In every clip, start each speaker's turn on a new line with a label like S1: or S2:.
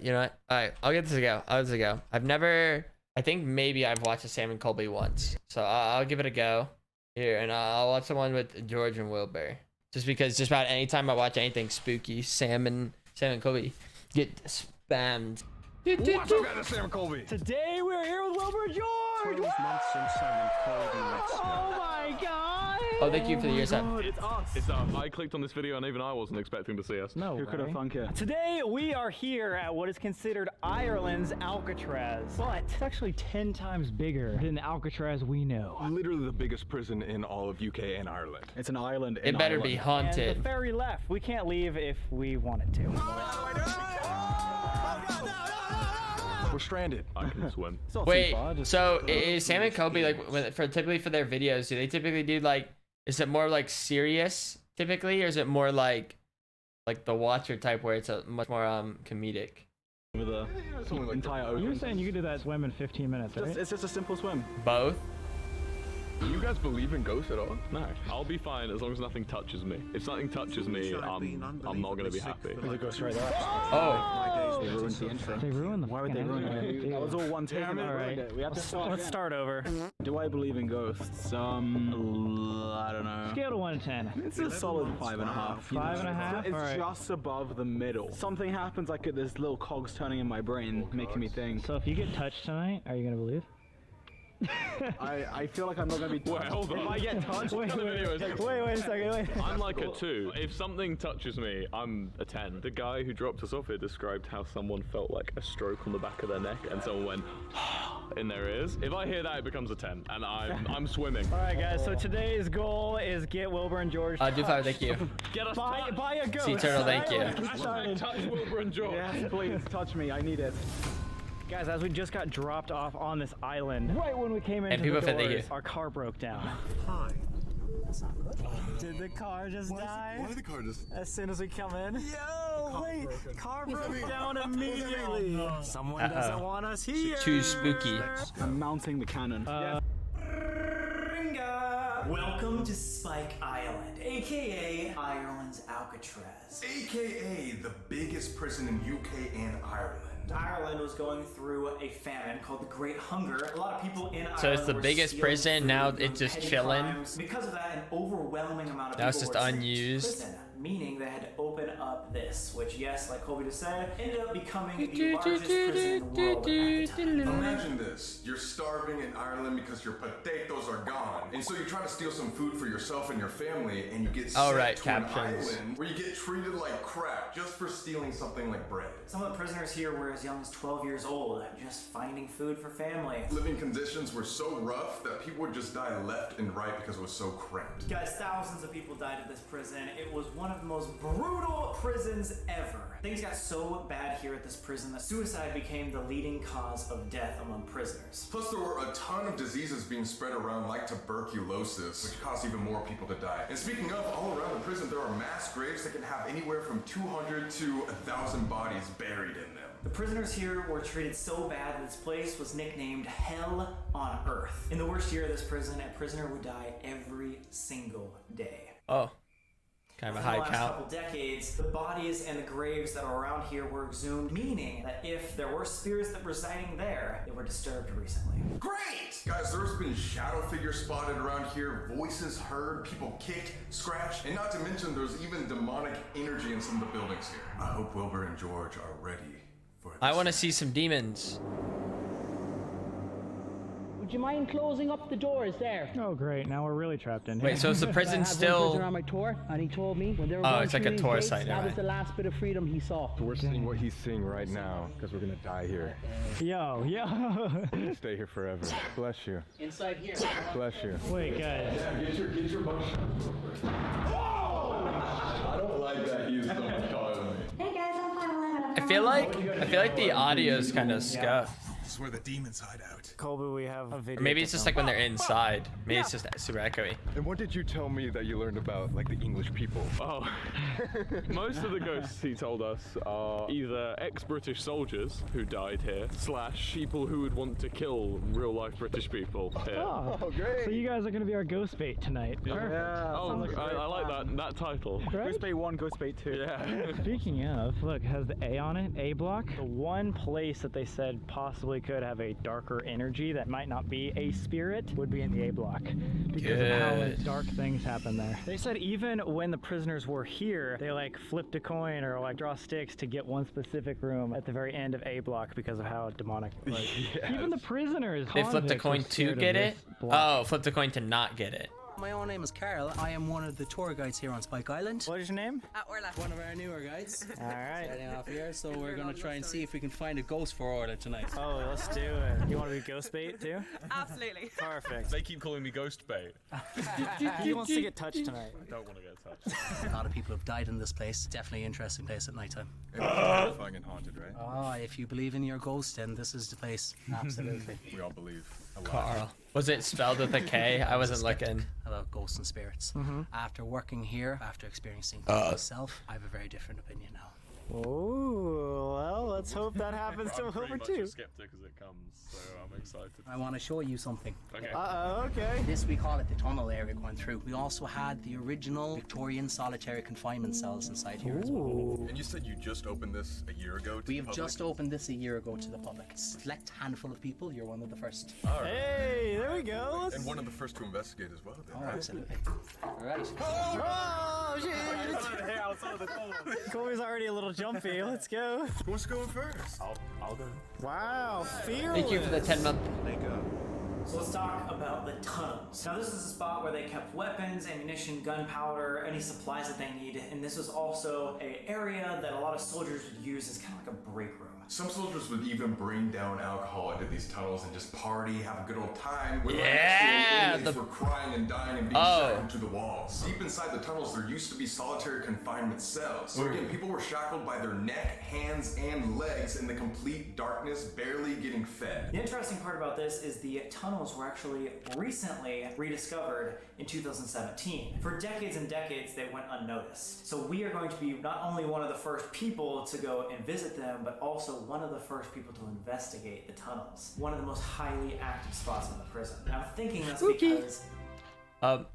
S1: You know what? All right, I'll get this a go. I'll give this a go. I've never. I think maybe I've watched a Sam and Colby once, so I'll give it a go here, and I'll watch the one with George and Wilbur. Just because, just about any time I watch anything spooky, Sam and Colby get spammed.
S2: What's up, guys? Sam and Colby.
S3: Today we're here with Wilbur and George.
S4: 12 months since Sam and Colby.
S3: Oh my god.
S1: Oh, thank you for the year, Sam.
S3: It's us.
S2: I clicked on this video and even I wasn't expecting to see us.
S3: No
S4: Who could have thunk it?
S3: Today we are here at what is considered Ireland's Alcatraz, but it's actually 10 times bigger than the Alcatraz we know.
S2: Literally the biggest prison in all of UK and Ireland.
S4: It's an island.
S1: It better be
S3: And
S1: haunted.
S3: the ferry left. We can't leave if we wanted to.
S2: We're stranded. I can swim.
S1: Wait, so is Sam and Colby like typically for their videos? Do they typically do like? Is it more like serious typically, or is it more like the Watcher type where it's a much more comedic?
S4: With the entire ocean.
S3: You were saying you could do that swim in 15 minutes, right?
S4: It's just a simple swim.
S1: Both.
S2: Do you guys believe in ghosts at all? No. I'll be fine as long as nothing touches me. If something touches me, I'm not gonna be happy.
S4: There's a ghost right there.
S1: Oh.
S4: They ruined the intro.
S3: They ruined the.
S4: Why would they ruin it? That was all one take.
S3: All right.
S4: We have to start.
S3: Let's start over.
S4: Do I believe in ghosts? I don't know.
S3: Scale to 1 to 10.
S4: It's a solid 5.5.
S3: 5.5?
S4: It's
S3: Alright.
S4: just above the middle. Something happens, like there's little cogs turning in my brain, making me think.
S3: So if you get touched tonight, are you gonna believe?
S4: I feel like I'm not gonna be touched.
S2: Wait, hold on.
S4: If I get touched,
S3: Wait a second.
S2: I'm like a 2. If something touches me, I'm a 10. The guy who dropped us off here described how someone felt like a stroke on the back of their neck and someone went in their ears. If I hear that, it becomes a 10, and I'm swimming.
S3: All right, guys. So today's goal is get Wilbur and George.
S1: Dufire, thank you.
S2: Get us
S3: Buy a ghost.
S1: Sea Turtle, thank you.
S2: Hashtag touch Wilbur and George.
S4: yes, please touch me. I need it.
S3: Guys, as we just got dropped off on this island, right when we came into
S1: people
S3: the
S1: said they
S3: doors,
S1: hear.
S3: our car broke down.
S5: Hi.
S3: That's not good. Did the car just die?
S5: Why did the car just...
S3: As soon as we come in? Yo, wait,
S5: broken.
S3: car broke down immediately. Someone doesn't want us here.
S1: Too spooky.
S4: I'm mounting the cannon.
S3: Welcome to Spike Island, aka Ireland's Alcatraz.
S5: AKA the biggest prison in UK and Ireland.
S3: Ireland was going through a famine called the Great Hunger. A lot of people in Ireland
S1: So it's the
S3: were
S1: biggest
S3: stealing
S1: prison,
S3: food
S1: now
S3: from
S1: it's just
S3: petty
S1: chilling?
S3: crimes. Because of that, an overwhelming amount of
S1: Now it's
S3: people
S1: just
S3: were sent to
S1: unused.
S3: prison, meaning they had to open up this, which, yes, like Colby just said, ended up becoming the largest prison in the world at the time.
S5: Imagine this. You're starving in Ireland because your potatoes are gone. And so you try to steal some food for yourself and your family, and you get sent
S1: right,
S5: to
S1: captions.
S5: an island where you get treated like crap just for stealing something like bread.
S3: Some of the prisoners here were as young as 12 years old, just finding food for family.
S5: Living conditions were so rough that people would just die left and right because it was so cramped.
S3: Guys, thousands of people died at this prison. It was one of the most brutal prisons ever. Things got so bad here at this prison that suicide became the leading cause of death among prisoners.
S5: Plus, there were a ton of diseases being spread around, like tuberculosis, which caused even more people to die. And speaking of, all around the prison, there are mass graves that can have anywhere from 200 to 1,000 bodies buried in them.
S3: The prisoners here were treated so bad that this place was nicknamed Hell on Earth. In the worst year of this prison, a prisoner would die every single day.
S1: Oh. Kind of a high
S3: For the last
S1: count.
S3: couple decades, the bodies and the graves that are around here were exhumed, meaning that if there were spirits that were residing there, they were disturbed recently.
S5: Great! Guys, there's been shadow figures spotted around here, voices heard, people kicked, scratched, and not to mention there's even demonic energy in some of the buildings here. I hope Wilbur and George are ready for this.
S1: I want to see some demons.
S6: Would you mind closing up the doors there?
S3: Oh great, now we're really trapped in here.
S1: Wait, so is the
S6: I
S1: prison
S6: had one prisoner
S1: still?
S6: on my tour, and he told me when they were
S1: Oh,
S6: going
S1: it's like
S6: through
S1: a
S6: these
S1: tour
S6: gates,
S1: site,
S6: that was
S1: alright.
S6: the last bit of freedom he saw.
S2: We're seeing what he's seeing right now because we're gonna die here.
S3: Yo.
S2: Stay here forever. Bless you.
S6: Inside here.
S2: Bless you.
S3: Wait, guys.
S5: Get your butt shut. I don't like that he is so much taller than me.
S1: I feel like the audio is kind of scuffed.
S5: This is where the demons hide out.
S7: Colby, we have a video.
S1: Or maybe it's just like when they're inside. Maybe it's just super echoey.
S8: And what did you tell me that you learned about, like, the English people?
S2: Oh, most of the ghosts he told us are either ex-British soldiers who died here, / people who would want to kill real-life British people here.
S7: Oh, great. So you guys are going to be our ghost bait tonight. Perfect.
S4: Yeah.
S2: Oh, I like that title.
S7: Right?
S4: Ghost bait 1, Ghost bait 2.
S2: Yeah.
S7: Speaking of, look, it has the A on it, A block. The one place that they said possibly could have a darker energy that might not be a spirit would be in the A block because of how like, dark things happen there. They said even when the prisoners were here, they like flipped a coin or like draw sticks to get one specific room at the very end of A block because of how demonic it was.
S8: Yes.
S7: Even the prisoners.
S1: They flipped a
S7: convicts, were
S1: coin to
S7: scared of
S1: get it?
S7: this block.
S1: Oh, flipped a coin to not get it.
S9: My own name is Carl. I am one of the tour guides here on Spike Island.
S7: What is your name?
S9: Orla. One of our newer guides.
S7: All right.
S9: Starting off here, so we're gonna try and see if we can find a ghost for Orla tonight.
S7: Oh, let's do it. You want to be ghost bait too?
S10: Absolutely.
S7: Perfect.
S2: They keep calling me Ghost Bait.
S7: He wants to get touched tonight.
S2: I don't want to get touched.
S9: A lot of people have died in this place. Definitely an interesting place at night time.
S5: And it's terrifying and haunted, right?
S9: Oh, if you believe in your ghost, then this is the place. Absolutely.
S5: We all believe.
S1: Carl. Was it spelled with a K? I wasn't looking.
S9: About ghosts and spirits. After working here, after experiencing things myself, I have a very different opinion now.
S7: Oh, well, let's hope that happens to
S2: I'm pretty
S7: Wilbur
S2: much
S7: too.
S2: as skeptic as it comes, so I'm excited.
S9: I want to show you something.
S2: Okay.
S7: Okay.
S9: This we call it the tunnel area going through. We also had the original Victorian solitary confinement cells inside here as well.
S5: And you said you just opened this a year ago to
S9: We
S5: the
S9: have
S5: public?
S9: just opened this a year ago to the public. Select handful of people, you're one of the first.
S5: All right.
S7: Hey, there we go. Let's...
S5: And one of the first to investigate as well, then,
S9: Oh,
S5: right?
S9: absolutely. Alright.
S7: Oh, shit. Colby's already a little jumpy. Let's go.
S5: Who wants to go first?
S2: I'll go.
S7: Wow, fearless.
S1: Thank you for the 10-month.
S3: So let's talk about the tunnels. Now this is a spot where they kept weapons, ammunition, gunpowder, any supplies that they need, and this was also an area that a lot of soldiers would use as kind of like a break room.
S5: Some soldiers would even bring down alcohol into these tunnels and just party, have a good old time. When
S1: Yeah,
S5: actual inmates
S1: the-
S5: were crying and dying and being shackled to the walls. Deep inside the tunnels, there used to be solitary confinement cells. So again, people were shackled by their neck, hands, and legs in the complete darkness, barely getting fed.
S3: The interesting part about this is the tunnels were actually recently rediscovered in 2017. For decades and decades, they went unnoticed. So we are going to be not only one of the first people to go and visit them, but also one of the first people to investigate the tunnels. One of the most highly active spots in the prison. And I'm thinking that's because...
S1: Thank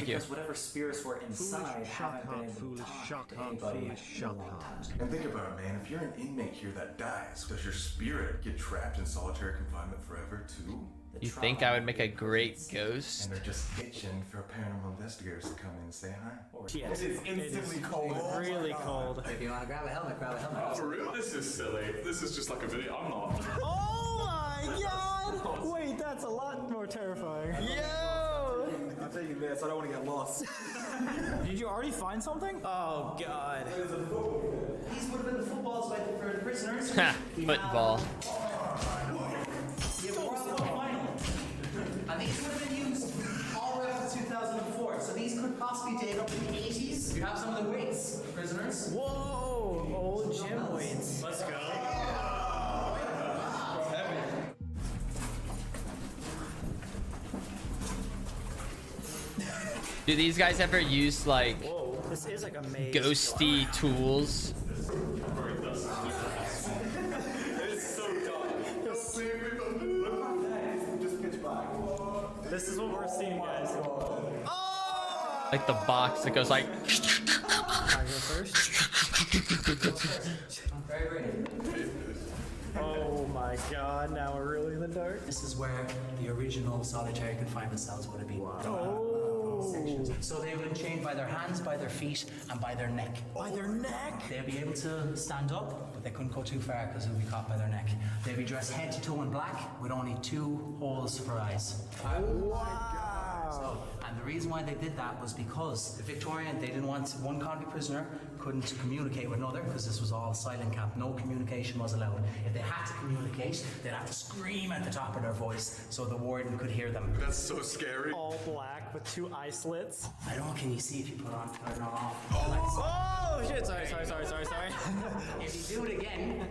S1: you.
S3: Because whatever spirits were inside haven't been able to talk to anybody in a long time.
S5: And think about it, man. If you're an inmate here that dies, does your spirit get trapped in solitary confinement forever, too?
S1: You think I would make a great ghost?
S5: And they're just itching for paranormal investigators to come in and say hi.
S7: Yes,
S5: It's instantly cold.
S7: really cold.
S9: If you want to grab a helmet, grab a helmet.
S2: For real? This is silly. This is just like a video. I'm not.
S7: Oh my god! Wait, that's a lot more terrifying. Yo!
S4: I'm taking this. I don't want to get lost.
S7: Did you already find something? Oh god.
S9: These would have been the footballs for the prisoners.
S1: Ha, football.
S9: The World Cup final. And these would have been used all the way up to 2004. So these could possibly date up to the 80s. You have some of the weights, prisoners.
S7: Whoa! Old gym weights. Let's go.
S1: Do these guys ever use like
S7: Whoa, this is like a maze.
S1: ghosty tools?
S7: This is what we're seeing, guys.
S1: Like the box that goes like.
S7: I go first. Oh my god, now we're really in the dark.
S9: This is where the original solitary confinement cells would have been. So they would have been chained by their hands, by their feet, and by their neck.
S7: By their neck?
S9: They'd be able to stand up, but they couldn't go too far because they would be caught by their neck. They'd be dressed head to toe in black with only 2 holes for eyes.
S7: Wow.
S9: And the reason why they did that was because the Victorian, they didn't want one convict prisoner couldn't communicate with another because this was all silent camp. No communication was allowed. If they had to communicate, they'd have to scream at the top of their voice so the warden could hear them.
S5: That's so scary.
S7: All black with 2 eye slits.
S9: I don't know, can you see if you put it on off?
S7: Oh shit, sorry.
S9: If you do it again,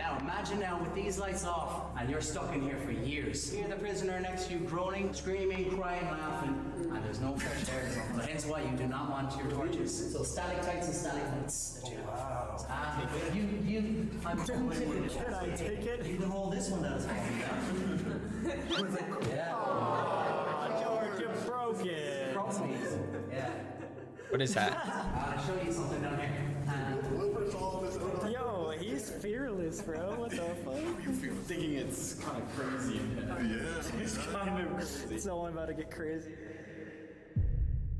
S9: Now imagine now with these lights off and you're stuck in here for years. Hear the prisoner next to you groaning, screaming, crying, laughing, and there's no fresh air. Hence why you do not want your torches. So stalactites and stalagmites. I'm
S7: Can I take it?
S9: You can hold this one that is falling down. Yeah.
S7: George, you broke it.
S9: Yeah.
S1: What is that?
S9: I'll show you something down here.
S7: Yo, he's fearless, bro. What the fuck?
S4: Thinking it's kind of crazy.
S7: It's kind of crazy. It's only about to get crazy.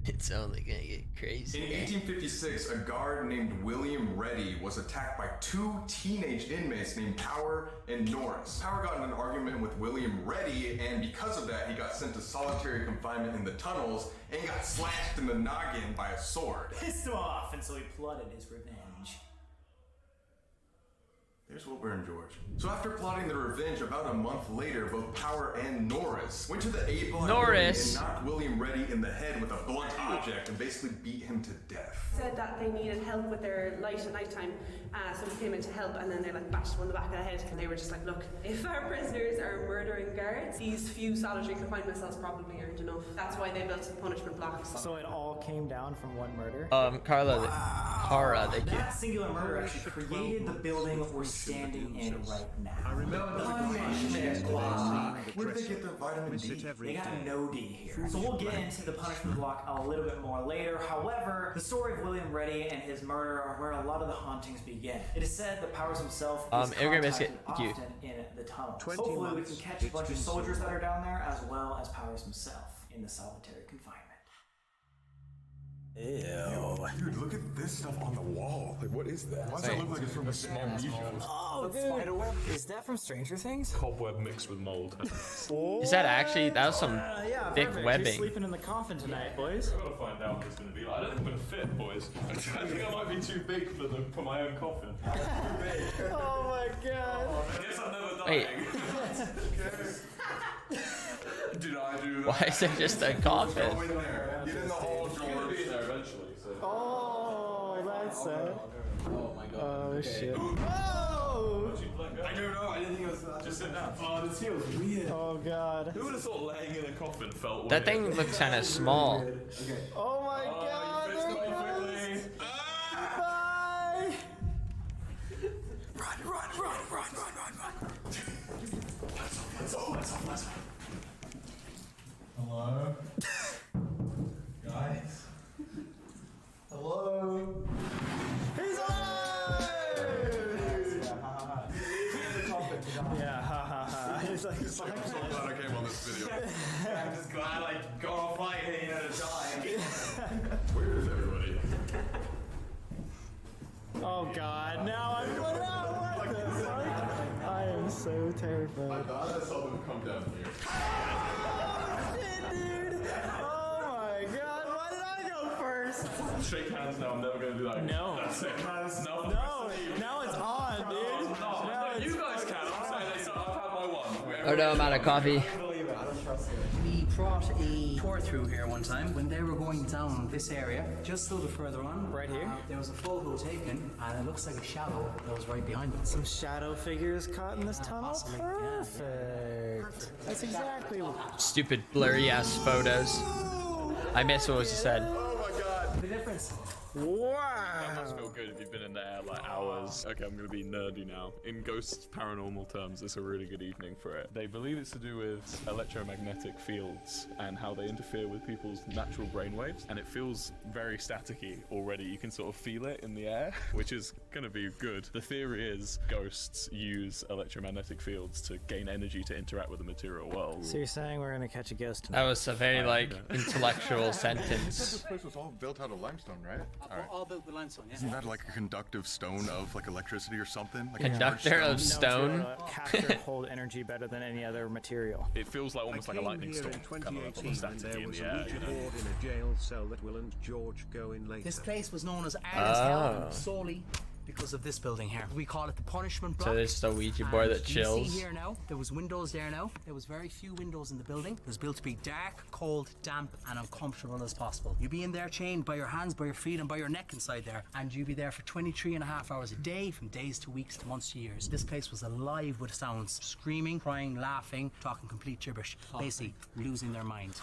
S1: It's only gonna get crazy.
S5: In 1856, a guard named William Reddy was attacked by 2 teenage inmates named Power and Norris. Power got in an argument with William Reddy, and because of that, he got sent to solitary confinement in the tunnels and got slashed in the noggin by a sword.
S3: Pissed him off, and so he plotted his revenge.
S5: There's Wilbur and George. So after plotting their revenge, about a month later, both Power and Norris went to the A block
S1: Norris
S5: and knocked William Reddy in the head with a blunt object and basically beat him to death.
S10: Said that they needed help with their light at night time, so we came in to help, and then they like bashed him on the back of the head, and they were just like, look, if our prisoners are murdering guards, these few solitary confinement cells probably aren't enough. That's why they built the punishment blocks.
S7: So it all came down from one murder?
S1: Cara, thank you.
S3: That singular murder actually created the building we're standing in right now.
S5: I remember the punishment block. Where did they get their vitamin D?
S3: They got no D here. So we'll get into the punishment block a little bit more later. However, the story of William Reddy and his murder are where a lot of the hauntings begin. It is said that Powers himself is contacted often in the tunnels. Hopefully we can catch a bunch of soldiers that are down there, as well as Powers himself in the solitary confinement.
S5: Ew. Dude, look at this stuff on the wall. Like, what is that? Why does that look like it's from a small museum?
S3: Oh, dude. Is that from Stranger Things?
S2: Cobweb mixed with mold.
S1: Is that actually? That was some thick webbing.
S7: You're sleeping in the coffin tonight, boys.
S2: I've got to find out what it's going to be like. I don't think I'm going to fit, boys. I think I might be too big for my own coffin.
S7: Oh my god.
S2: I guess I'm never dying.
S1: Wait.
S2: Did I do that?
S1: Why is there just a coffin?
S5: Go in there. Get in the hole, George.
S2: Be there eventually. So.
S7: Oh, that's sad.
S4: Oh my god.
S7: Oh shit. Oh!
S2: I don't know. I didn't think it was that. Just sit down.
S4: Oh, this feels weird.
S7: Oh god.
S2: Who would have thought laying in a coffin felt weird?
S1: That thing looks kind of small.
S4: Okay.
S7: Oh my god.
S2: You fixed it quickly.
S7: Bye.
S5: Run. Let's go.
S4: Hello? Guys? Hello?
S7: He's alive! Yeah, ha ha ha. He's like,
S5: I'm so glad I came on this video.
S4: I'm just glad I got off fight and to die.
S5: Where is everybody?
S7: oh god, now I'm what the fuck? I am so terrified.
S5: I thought I saw them come down here.
S7: Shit, dude! Oh my god, why did I go first?
S2: Shake hands now. I'm never going to do that.
S7: No.
S2: That's it. No,
S7: No, now it's on, dude. Now
S2: you guys can. I'm saying I've had my one.
S1: Oh no, I'm out of coffee.
S9: We brought a tour through here one time when they were going down this area, just a little further on.
S7: Right here?
S9: There was a photo taken, and it looks like a shadow that was right behind it.
S7: Some shadow figures caught in this tunnel?
S9: possibly, yeah.
S7: Perfect. That's exactly what...
S1: Stupid blurry ass photos. I missed what was said.
S5: Oh my god.
S9: The difference.
S2: That
S7: Wow.
S2: must feel good if you've been in there like hours. Okay, I'm gonna be nerdy now. In ghost paranormal terms, it's a really good evening for it. They believe it's to do with electromagnetic fields and how they interfere with people's natural brainwaves, and it feels very staticky already. You can sort of feel it in the air, which is gonna be good. The theory is ghosts use electromagnetic fields to gain energy to interact with the material world.
S7: So you're saying we're gonna catch a ghost tonight?
S1: That was a very like intellectual
S5: This
S1: sentence.
S5: place was all built out of limestone, right?
S9: All built with limestone, yeah.
S5: Isn't that like a conductive stone of like electricity or something? Like
S1: Conductor
S5: a
S1: of stone.
S7: Capture and hold energy better than any other material.
S2: It feels like almost like a lightning storm, kind of level of staticky in the air. You know?
S11: in a jail cell that Will and George go in later.
S9: This place was known as Artist Hell
S1: Oh.
S9: solely because of this building here. We call it the punishment block.
S1: So this is the Ouija board that
S9: You
S1: chills.
S9: see here now, there was windows there now. There was very few windows in the building. It was built to be dark, cold, damp, and uncomfortable as possible. You'd be in there chained by your hands, by your feet, and by your neck inside there. And you'd be there for 23.5 hours a day, from days to weeks to months to years. This place was alive with sounds. Screaming, crying, laughing, talking complete gibberish. Basically, losing their mind.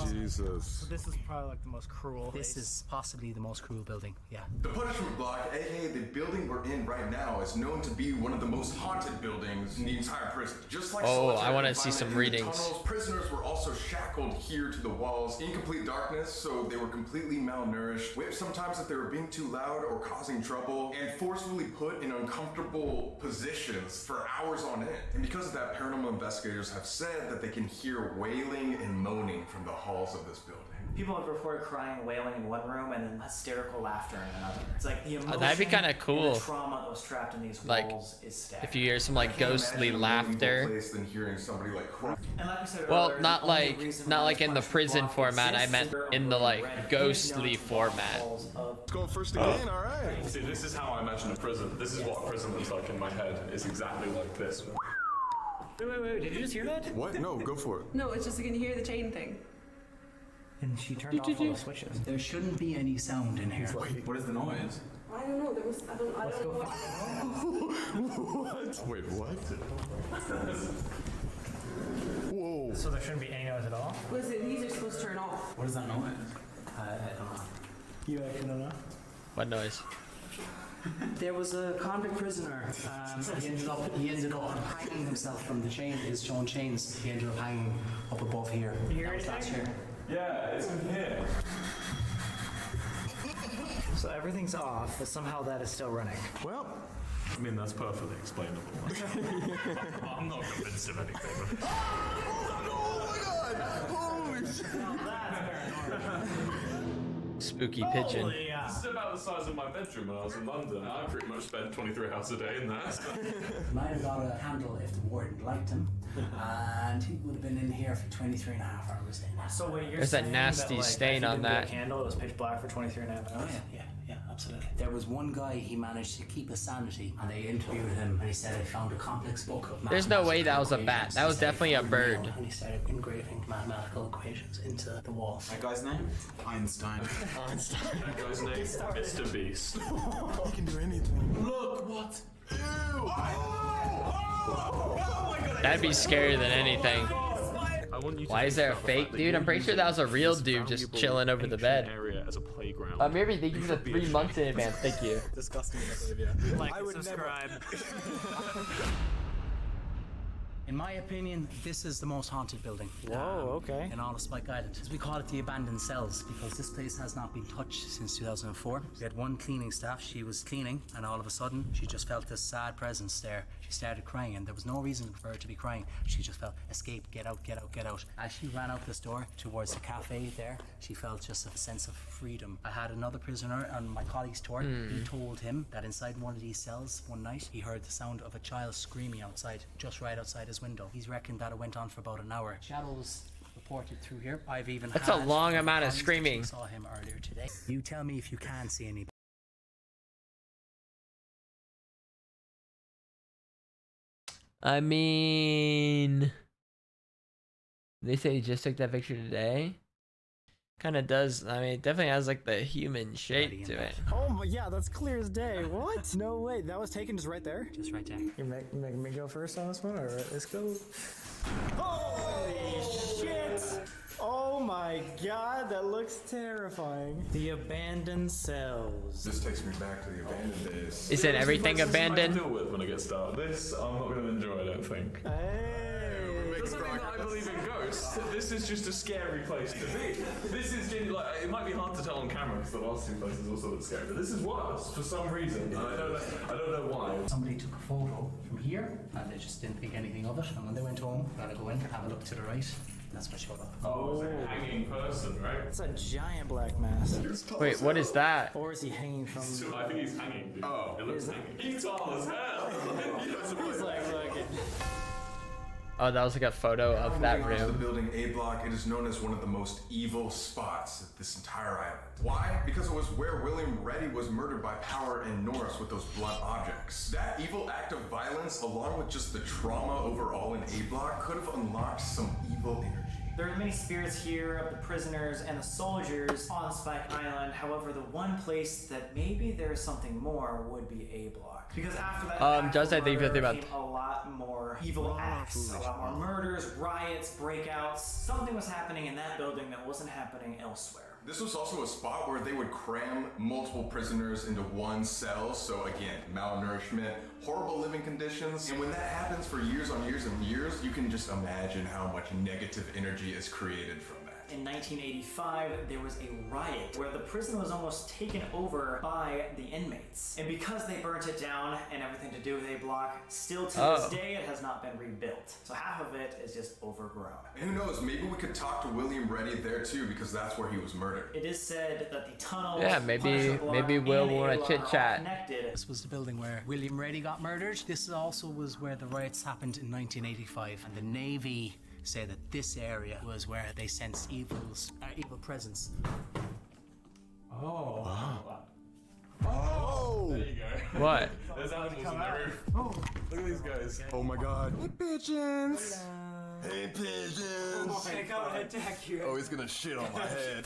S8: Jesus.
S7: So this is probably like the most cruel.
S9: This is possibly the most cruel building, yeah.
S5: The punishment block, aka the building we're in right now, is known to be one of the most haunted buildings in the entire prison. Just like
S1: Oh,
S5: solitary
S1: I want to see
S5: confinement
S1: some
S5: in the
S1: readings.
S5: tunnels, prisoners were also shackled here to the walls in complete darkness, so they were completely malnourished, whipped sometimes if they were being too loud or causing trouble, and forcefully put in uncomfortable positions for hours on end. And because of that, paranormal investigators have said that they can hear wailing and moaning from the halls of this building.
S3: People have reported crying, wailing in one room, and then hysterical laughter in another. It's like the emotion
S1: that'd be kinda
S3: and
S1: cool.
S3: the trauma that was trapped in these
S1: Like,
S3: walls is staggering.
S1: If you hear some like
S5: I can't
S1: ghostly
S5: imagine a more evil
S1: laughter.
S5: place than hearing somebody like cry.
S3: And like we said
S1: Well,
S3: earlier,
S1: not
S3: the only
S1: like
S3: reason
S1: not
S3: why
S1: like
S3: this
S1: in the
S3: punishment
S1: prison
S3: block
S1: format. I
S3: exists
S1: meant
S3: is there
S1: in the
S3: over
S1: like
S3: red. It's known
S1: ghostly
S3: to block
S1: format.
S3: walls of-
S8: Going first again, all right.
S2: See, this is how I imagine a prison. This is what a prison looks like in my head. It's exactly like this.
S7: Wait, did you just hear that?
S8: What? No, go for it.
S10: No, it's just you can hear the chain thing.
S7: And she turned off all the switches.
S9: There shouldn't be any sound in here.
S11: What is the noise?
S10: I don't know. There was. I don't know.
S8: What? Wait, what? Whoa.
S7: So there shouldn't be any noise at all?
S10: Was it? These are supposed to turn off.
S11: What is that noise?
S9: I don't know.
S7: You actually don't know?
S1: What noise?
S9: There was a convict prisoner. He ended up hanging himself from the chain, his own chains. He ended up hanging up above here.
S7: You hear
S9: That was last
S7: anything?
S9: year.
S2: Yeah, it's in here.
S7: So everything's off, but somehow that is still running.
S8: Well,
S2: I mean, that's perfectly explainable. I'm not convinced of anything.
S8: oh my god! Holy shit!
S1: Spooky pigeon.
S2: This is about the size of my bedroom when I was in London. I pretty much spent 23 hours a day in there.
S9: Might have got a handle if the warden liked him, and he would have been in here for 23.5 hours.
S3: So wait, you're
S1: There's that
S3: saying
S1: nasty
S3: that, like,
S1: stain
S3: if you
S1: on
S3: didn't do a
S1: that.
S3: candle, it was pitch black for 23.5 hours.
S9: Yeah, absolutely. There was one guy, he managed to keep his sanity, and they interviewed him, and he said he found a complex book of
S1: There's no way
S9: mathematical
S1: that was a bat.
S9: equations.
S1: That was
S9: He said he
S1: definitely a
S9: found
S1: bird.
S9: nail, and he started engraving mathematical equations into the wall.
S11: That guy's name? Einstein.
S2: That guy's name, Mr. Beast.
S8: You can do anything.
S11: Look, what?
S8: Ew! Oh my god!
S1: That'd be scarier than anything.
S2: I want you to
S1: Why is there a
S2: think about the fact
S1: fake
S2: that
S1: dude?
S2: you're
S1: I'm pretty sure that was a
S2: using
S1: real
S2: this
S1: dude just
S2: valuable
S1: chilling over the
S2: ancient
S1: bed.
S2: area as a playground.
S1: Maybe thank you for the
S2: should be
S1: 3
S2: ashamed.
S1: months in advance. Thank you.
S11: Disgusting behavior.
S7: Like
S11: I
S7: and
S11: would
S7: subscribe.
S9: In my opinion, this is the most haunted building.
S7: Whoa, okay.
S9: In all of Spike Island. As we call it the abandoned cells, because this place has not been touched since 2004. We had one cleaning staff, she was cleaning, and all of a sudden, she just felt this sad presence there. She started crying, and there was no reason for her to be crying. She just felt, escape, get out, get out, get out. As she ran out this door towards the cafe there, she felt just a sense of freedom. I had another prisoner on my colleague's tour. He told him that inside one of these cells one night, he heard the sound of a child screaming outside, just right outside his window. He's reckoned that it went on for about an hour. Shadows reported through here. I've even
S1: That's a
S9: had
S1: long amount of
S9: colleagues that
S1: screaming.
S9: saw him earlier today. You tell me if you can see any.
S1: I mean, they say he just took that picture today. Kind of does. I mean, it definitely has like the human shape to it.
S7: Oh my, yeah, that's clear as day. What? No way, that was taken just right there?
S9: Just right there.
S7: You make me go first on this one, or let's go. Holy shit! Oh my god, that looks terrifying. The abandoned cells.
S5: This takes me back to the abandoned days.
S1: Is it everything
S2: This is what I
S1: abandoned?
S2: deal with when I get started. This I'm not going to enjoy. I don't think. Doesn't mean that I believe in ghosts. This is just a scary place to be. This is like it might be hard to tell on camera because the last two places also look scary, but this is worse for some reason. And I don't know why.
S9: Somebody took a photo from here, and they just didn't think anything of it. And when they went home, gotta go in, have a look to the right. That's what showed up.
S2: Oh, it's a hanging person, right?
S7: It's a giant black mass.
S1: Wait, what is that?
S7: Or is he hanging from...
S2: So I think he's hanging. Dude. Oh, it looks hanging. He's tall as hell.
S7: He's like, look.
S1: Oh, that was like a photo of that
S5: Moving on to the
S1: room.
S5: building A block, it is known as one of the most evil spots of this entire island. Why? Because it was where William Reddy was murdered by Power and Norris with those blunt objects. That evil act of violence, along with just the trauma overall in A block, could have unlocked some evil energy.
S3: There are many spirits here of the prisoners and the soldiers on Spike Island. However, the one place that maybe there's something more would be A block. Because after that,
S1: Just I think
S3: murder
S1: about
S3: came a lot more evil acts, a lot more murders, riots, breakouts. Something was happening in that building that wasn't happening elsewhere.
S5: This was also a spot where they would cram multiple prisoners into one cell. So again, malnourishment, horrible living conditions. And when that happens for years on years and years, you can just imagine how much negative energy is created from that.
S3: In 1985, there was a riot where the prison was almost taken over by the inmates. And because they burnt it down and everything to do with A block, still to this day, it has not been rebuilt. So half of it is just overgrown.
S5: And who knows, maybe we could talk to William Reddy there too, because that's where he was murdered.
S3: It is said that the tunnels,
S1: Yeah, maybe Will want to chit chat.
S9: This was the building where William Reddy got murdered. This also was where the riots happened in 1985, and the Navy say that this area was where they sensed evil presence.
S11: Oh.
S5: There you go.
S1: What?
S5: There's animals on the roof. Look at these guys. Oh my god. Hey, pigeons. Hey, pigeons. Oh, he's gonna shit on my head.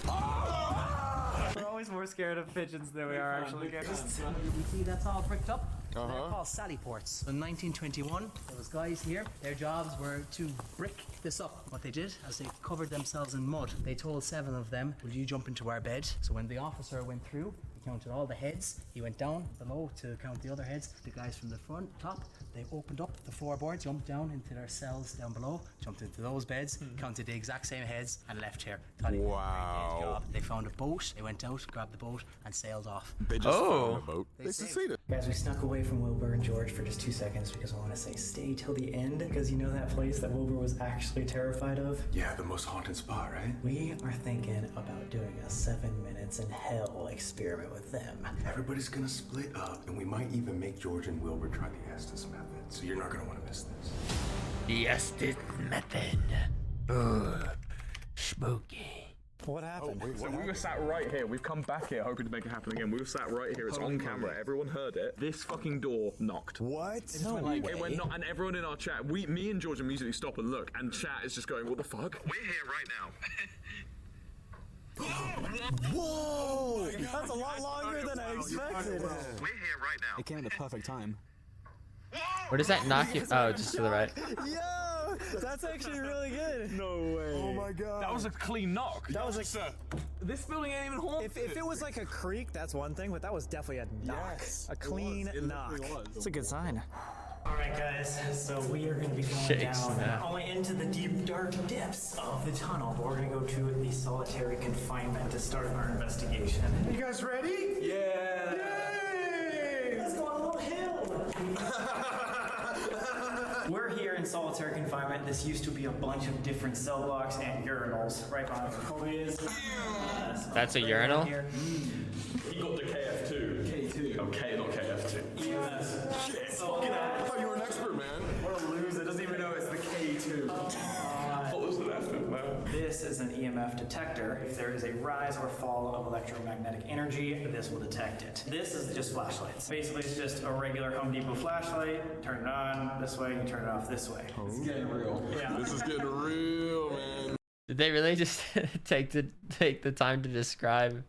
S12: We're always more scared of pigeons than we are actually ghosts.
S9: You see that's all bricked up? They're called sally ports. In 1921, there was guys here. Their jobs were to brick this up. What they did is they covered themselves in mud. They told 7 of them, will you jump into our bed? So when the officer went through, he counted all the heads. He went down below to count the other heads. The guys from the top, they opened up the floorboards, jumped down into their cells down below, jumped into those beds, counted the exact same heads, and left here. Wow. They found a boat. They went out, grabbed the boat, and sailed off.
S5: They just found a boat. They succeeded.
S3: Guys, we snuck away from Wilbur and George for just 2 seconds because I want to say stay till the end, because you know that place that Wilbur was actually terrified of?
S5: Yeah, the most haunted spot, right?
S3: We are thinking about doing a 7 minutes in hell experiment with them.
S5: Everybody's gonna split up, and we might even make George and Wilbur try the Asst method. So you're not gonna want to miss this.
S1: The Asst method. Spooky.
S12: What happened?
S2: So we were sat right here. We've come back here hoping to make it happen again. We were sat right here. It's on camera. Everyone heard it. This fucking door knocked.
S11: What?
S2: It went knock, and everyone in our chat, me and George immediately stop and look, and chat is just going, what the fuck?
S5: We're here right now.
S12: Whoa! That's a lot longer than I expected.
S5: We're here right now.
S11: It came at the perfect time.
S1: Where does that knock you? Oh, just to the right.
S12: Yo! That's actually really good.
S2: No way.
S11: Oh my god.
S2: That was a clean knock.
S12: That was like...
S2: This building ain't even haunted.
S12: If it was like a creak, that's one thing, but that was definitely a knock.
S11: Yes,
S12: A clean knock. It's a good sign.
S3: Alright guys, so we are going to be going
S1: Shakes,
S3: down
S1: man.
S3: not only into the deep dark depths of the tunnel, but we're going to go to the solitary confinement to start our investigation.
S5: You guys ready?
S3: Yeah! Yay! Let's go on a little hill! We're here in solitary confinement. This used to be a bunch of different cell blocks and urinals. Right behind where Colby is.
S1: That's a urinal?
S3: Here.
S2: He got the KF2. K2. Oh, K, not KF2.
S3: Yes.
S5: Shit. I thought you were an expert, man.
S12: What a loser. Doesn't even know it's the K2.
S2: What was the left of that?
S3: This is an EMF detector. If there is a rise or fall of electromagnetic energy, this will detect it. This is just flashlights. Basically, it's just a regular Home Depot flashlight. Turn it on this way, you turn it off this way.
S11: It's getting real.
S3: Yeah.
S5: This is getting real, man.
S1: Did they really just take the time to describe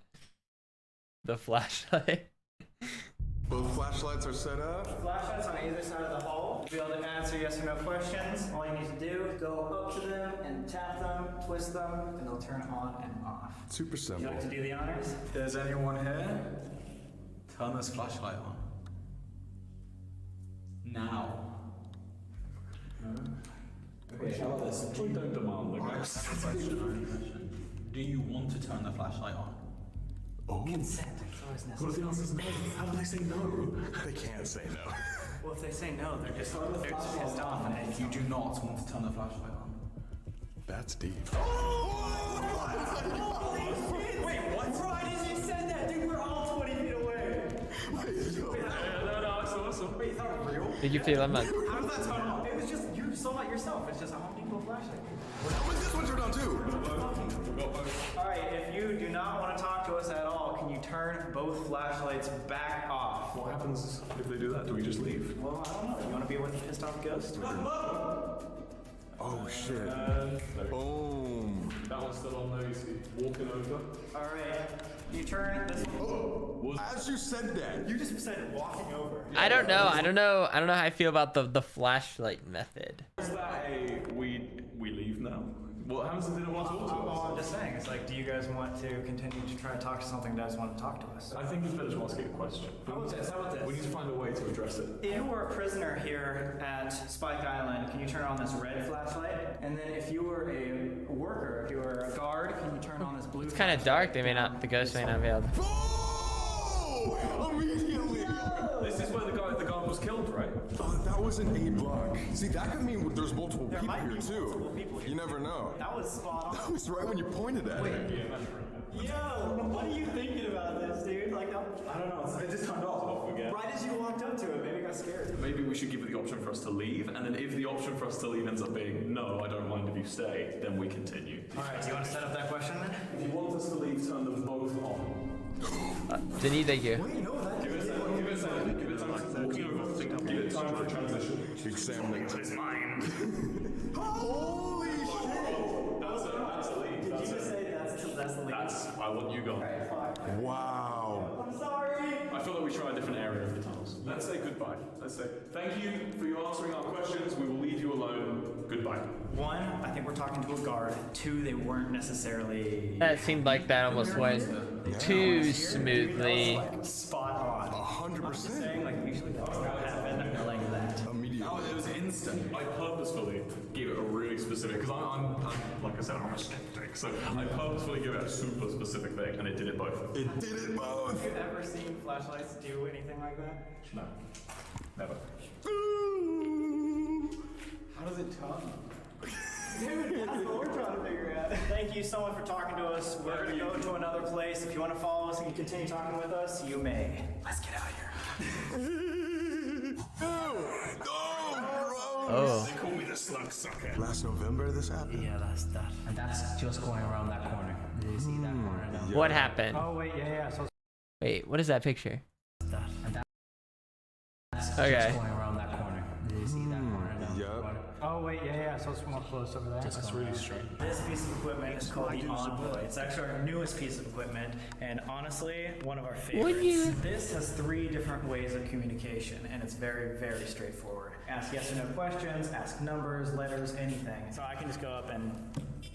S1: the flashlight?
S5: Both flashlights are set up.
S3: Flashlights on either side of the hall. You'll be able to answer yes or no questions. All you need to do is go up to them and tap them, twist them, and they'll turn on and off.
S5: Super
S3: Would you
S5: simple.
S3: like to do the honors?
S11: If there's anyone here, turn this flashlight on. Now. Okay, how about this?
S2: We don't demand the question.
S11: Do you want to turn the flashlight on?
S3: Consent. It's always
S11: What if the
S3: necessary.
S11: answer's no? How do they say no?
S5: They can't say no.
S3: Well, if they say no, they're just pissed off.
S11: And if you do not want to turn the flashlight on,
S5: That's deep.
S3: Wait, what? Right as you said that, dude, we're all 20 feet away.
S2: No, it's awesome.
S3: Wait, you thought it was real?
S1: Did you feel that, man?
S3: How did that turn on? It was just you You saw it yourself. It's just a Home Depot flashlight.
S5: How was this one turned on too?
S3: All right, if you do not want to talk to us at all, can you turn both flashlights back off?
S2: What happens if they do that? Do we just leave?
S3: Well, I don't know. You want to be with a pissed off ghost?
S5: Oh shit. Boom.
S2: That one's still on there, you see, walking over.
S3: All right, you turn this one.
S5: As you said that.
S3: You just said walking over.
S1: I don't know how I feel about the flashlight method.
S2: Is that a we leave now? What happens if they don't want to talk to us?
S3: I'm just saying, it's like, do you guys want to continue to try to talk to something that doesn't want to talk to us?
S2: I think it's better to ask it a question.
S3: How about this?
S2: We need to find a way to address it.
S3: If you were a prisoner here at Spike Island, can you turn on this red flashlight? And then if you were a worker, if you were a guard, can you turn on this blue
S1: It's kind of dark. The ghost may not be able to.
S5: Oh! Immediately.
S2: This is where the guard was killed, right?
S5: That was an A block. See, that could mean there's multiple people here too. You never know.
S3: That was spot on.
S5: That was right when you pointed at it.
S3: Yo, what are you thinking about this, dude? Like, I don't know. It just turned off again. Right as you walked up to it, maybe I got scared.
S2: Maybe we should give it the option for us to leave, and then if the option for us to leave ends up being no, I don't mind if you stay, then we continue.
S3: All right, do you want to set up that question then?
S2: If you want us to leave, turn them both on.
S1: Denis, thank you.
S2: Give it time walking over. Give it time for transition.
S5: Big Sam,
S2: It's mine.
S5: holy shit!
S2: That's the lead.
S3: Did you just say that's the lead?
S2: I want you gone.
S5: Wow.
S3: I'm sorry.
S2: I feel like we try a different area of the tunnels. Let's say goodbye. Let's say thank you for you answering our questions. We will leave you alone. Goodbye.
S3: One, I think we're talking to a guard. Two, they weren't necessarily.
S1: That seemed like that almost went too smoothly.
S3: Like, spot on.
S5: 100%.
S3: Saying like usually that does not happen like that.
S5: Immediately.
S2: It was instant. I purposefully gave it a really specific, because I'm like I said, I'm a skeptic, so I purposefully give it a super specific thing, and it did it both.
S5: It did it both.
S3: Have you ever seen flashlights do anything like that?
S2: No, never.
S3: How does it turn? Dude, that's what we're trying to figure out. Thank you so much for talking to us. We're gonna go to another place. If you want to follow us and continue talking with us, you may. Let's get out of here.
S1: Oh.
S2: They call me the slug sucker.
S5: Last November this happened?
S9: Yeah, that's that. And that's just going around that corner. Do you see that corner now?
S1: What happened?
S3: Oh wait, yeah. So
S1: Wait, what is that picture?
S9: That. And that's
S1: Okay.
S9: just going around that corner. Do you see that corner now?
S5: Yep.
S3: oh wait, yeah. So it's more close over there.
S2: That's really strange.
S3: This piece of equipment is called the Envoy. It's actually our newest piece of equipment, and honestly, one of our favorites. This has 3 different ways of communication, and it's very, very straightforward. Ask yes or no questions, ask numbers, letters, anything. So I can just go up and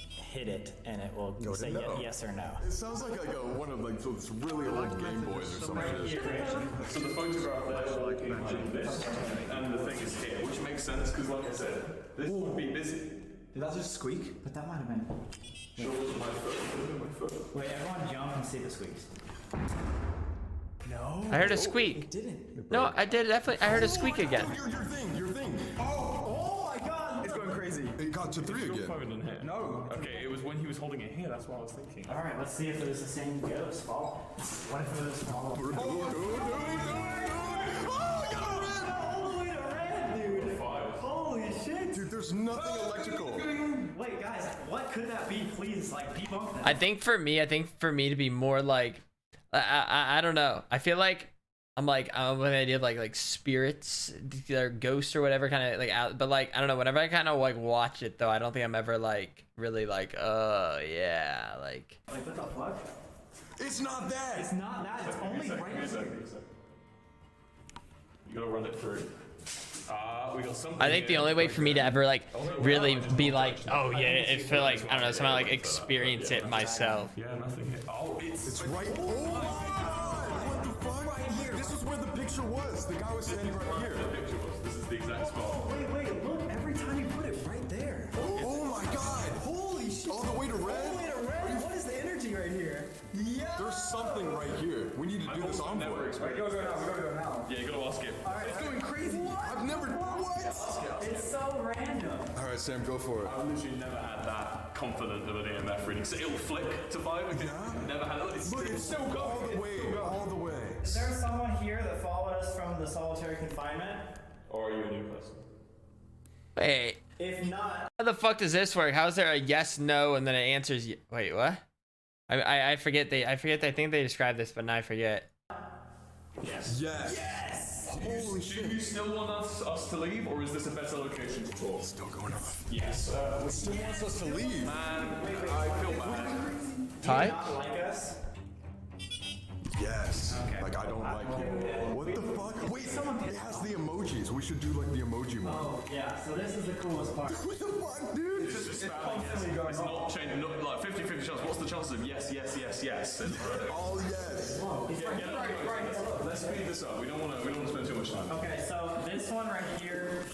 S3: hit it, and it will
S5: Go to
S3: say
S5: no.
S3: yes or no.
S5: It sounds like one of like those really old Game Boys or something.
S2: So the photograph there is like this, and the thing is here, which makes sense because, like I said, this would be busy.
S3: Did that just squeak? But that might have been.
S2: Sure wasn't my foot. It wasn't my foot.
S3: Wait, everyone jump and see the squeaks. No.
S1: I heard a squeak.
S3: It didn't.
S1: No, I did definitely. I heard a squeak again.
S5: Your thing.
S3: Oh my god!
S4: It's going crazy.
S5: It got to 3
S2: Your
S5: again.
S2: phone in here.
S4: No.
S2: Okay, it was when he was holding it here. That's what I was thinking.
S3: Alright, let's see if it was the same ghost. Follow. What if it was follow? Holy shit!
S5: Dude, there's nothing electrical.
S3: Wait, guys, what could that be? Please, like, debunk that.
S1: I think for me to be more like, I don't know. I feel like I'm with the idea of like spirits, or ghosts or whatever, kind of like out. But like I don't know. Whenever I kind of like watch it though, I don't think I'm ever like really like, oh yeah, like.
S3: Like, what the fuck?
S5: It's not that.
S3: It's not that. It's only right here.
S2: You gotta run it through. We got something.
S1: I think the only way for me to ever like really be like, oh yeah, it feel like I don't know, somehow like experience it myself.
S2: Yeah, nothing here. Oh,
S5: It's right. Oh my god! What the fuck? Right here. This is where the picture was. The guy was standing right here.
S2: This is the exact spot.
S3: Wait, look. Every time you put it right there.
S5: Oh my god!
S3: Holy shit.
S5: All the way to red?
S3: All the way to red? What is the energy right here? Yeah.
S5: There's something right here. We need to do this envoy.
S3: Right, go now.
S2: Yeah, you gotta ask it.
S3: Alright, it's going crazy.
S5: I've never. What?
S3: It's so random.
S5: Alright, Sam, go for it.
S2: I've literally never had that confident of an EMF reading. So it'll flick to 5 again. Never had it. It's still going.
S5: All the way.
S3: Is there someone here that followed us from the solitary confinement?
S2: Or are you a new person?
S1: Wait,
S3: If not,
S1: How the fuck does this work? How's there a yes, no, and then it answers? Wait, what? I forget. I think they described this, but now I forget.
S5: Yes. Holy shit.
S2: Do you still want us to leave, or is this a better location to talk?
S5: Still going off.
S2: Yes.
S5: Still wants us to leave.
S2: Man, I feel bad.
S1: Ty?
S3: not like us.
S5: Yes. Like I don't like you. What the fuck? Wait, it has the emojis. We should do like the emoji one.
S3: Oh, yeah, so this is the coolest part.
S5: What the fuck, dude?
S2: It's not changing. Like 50-50 chance. What's the chances of yes?
S5: Oh yes.
S2: Let's speed this up. We don't want to spend too much time.
S3: Okay, so this one right here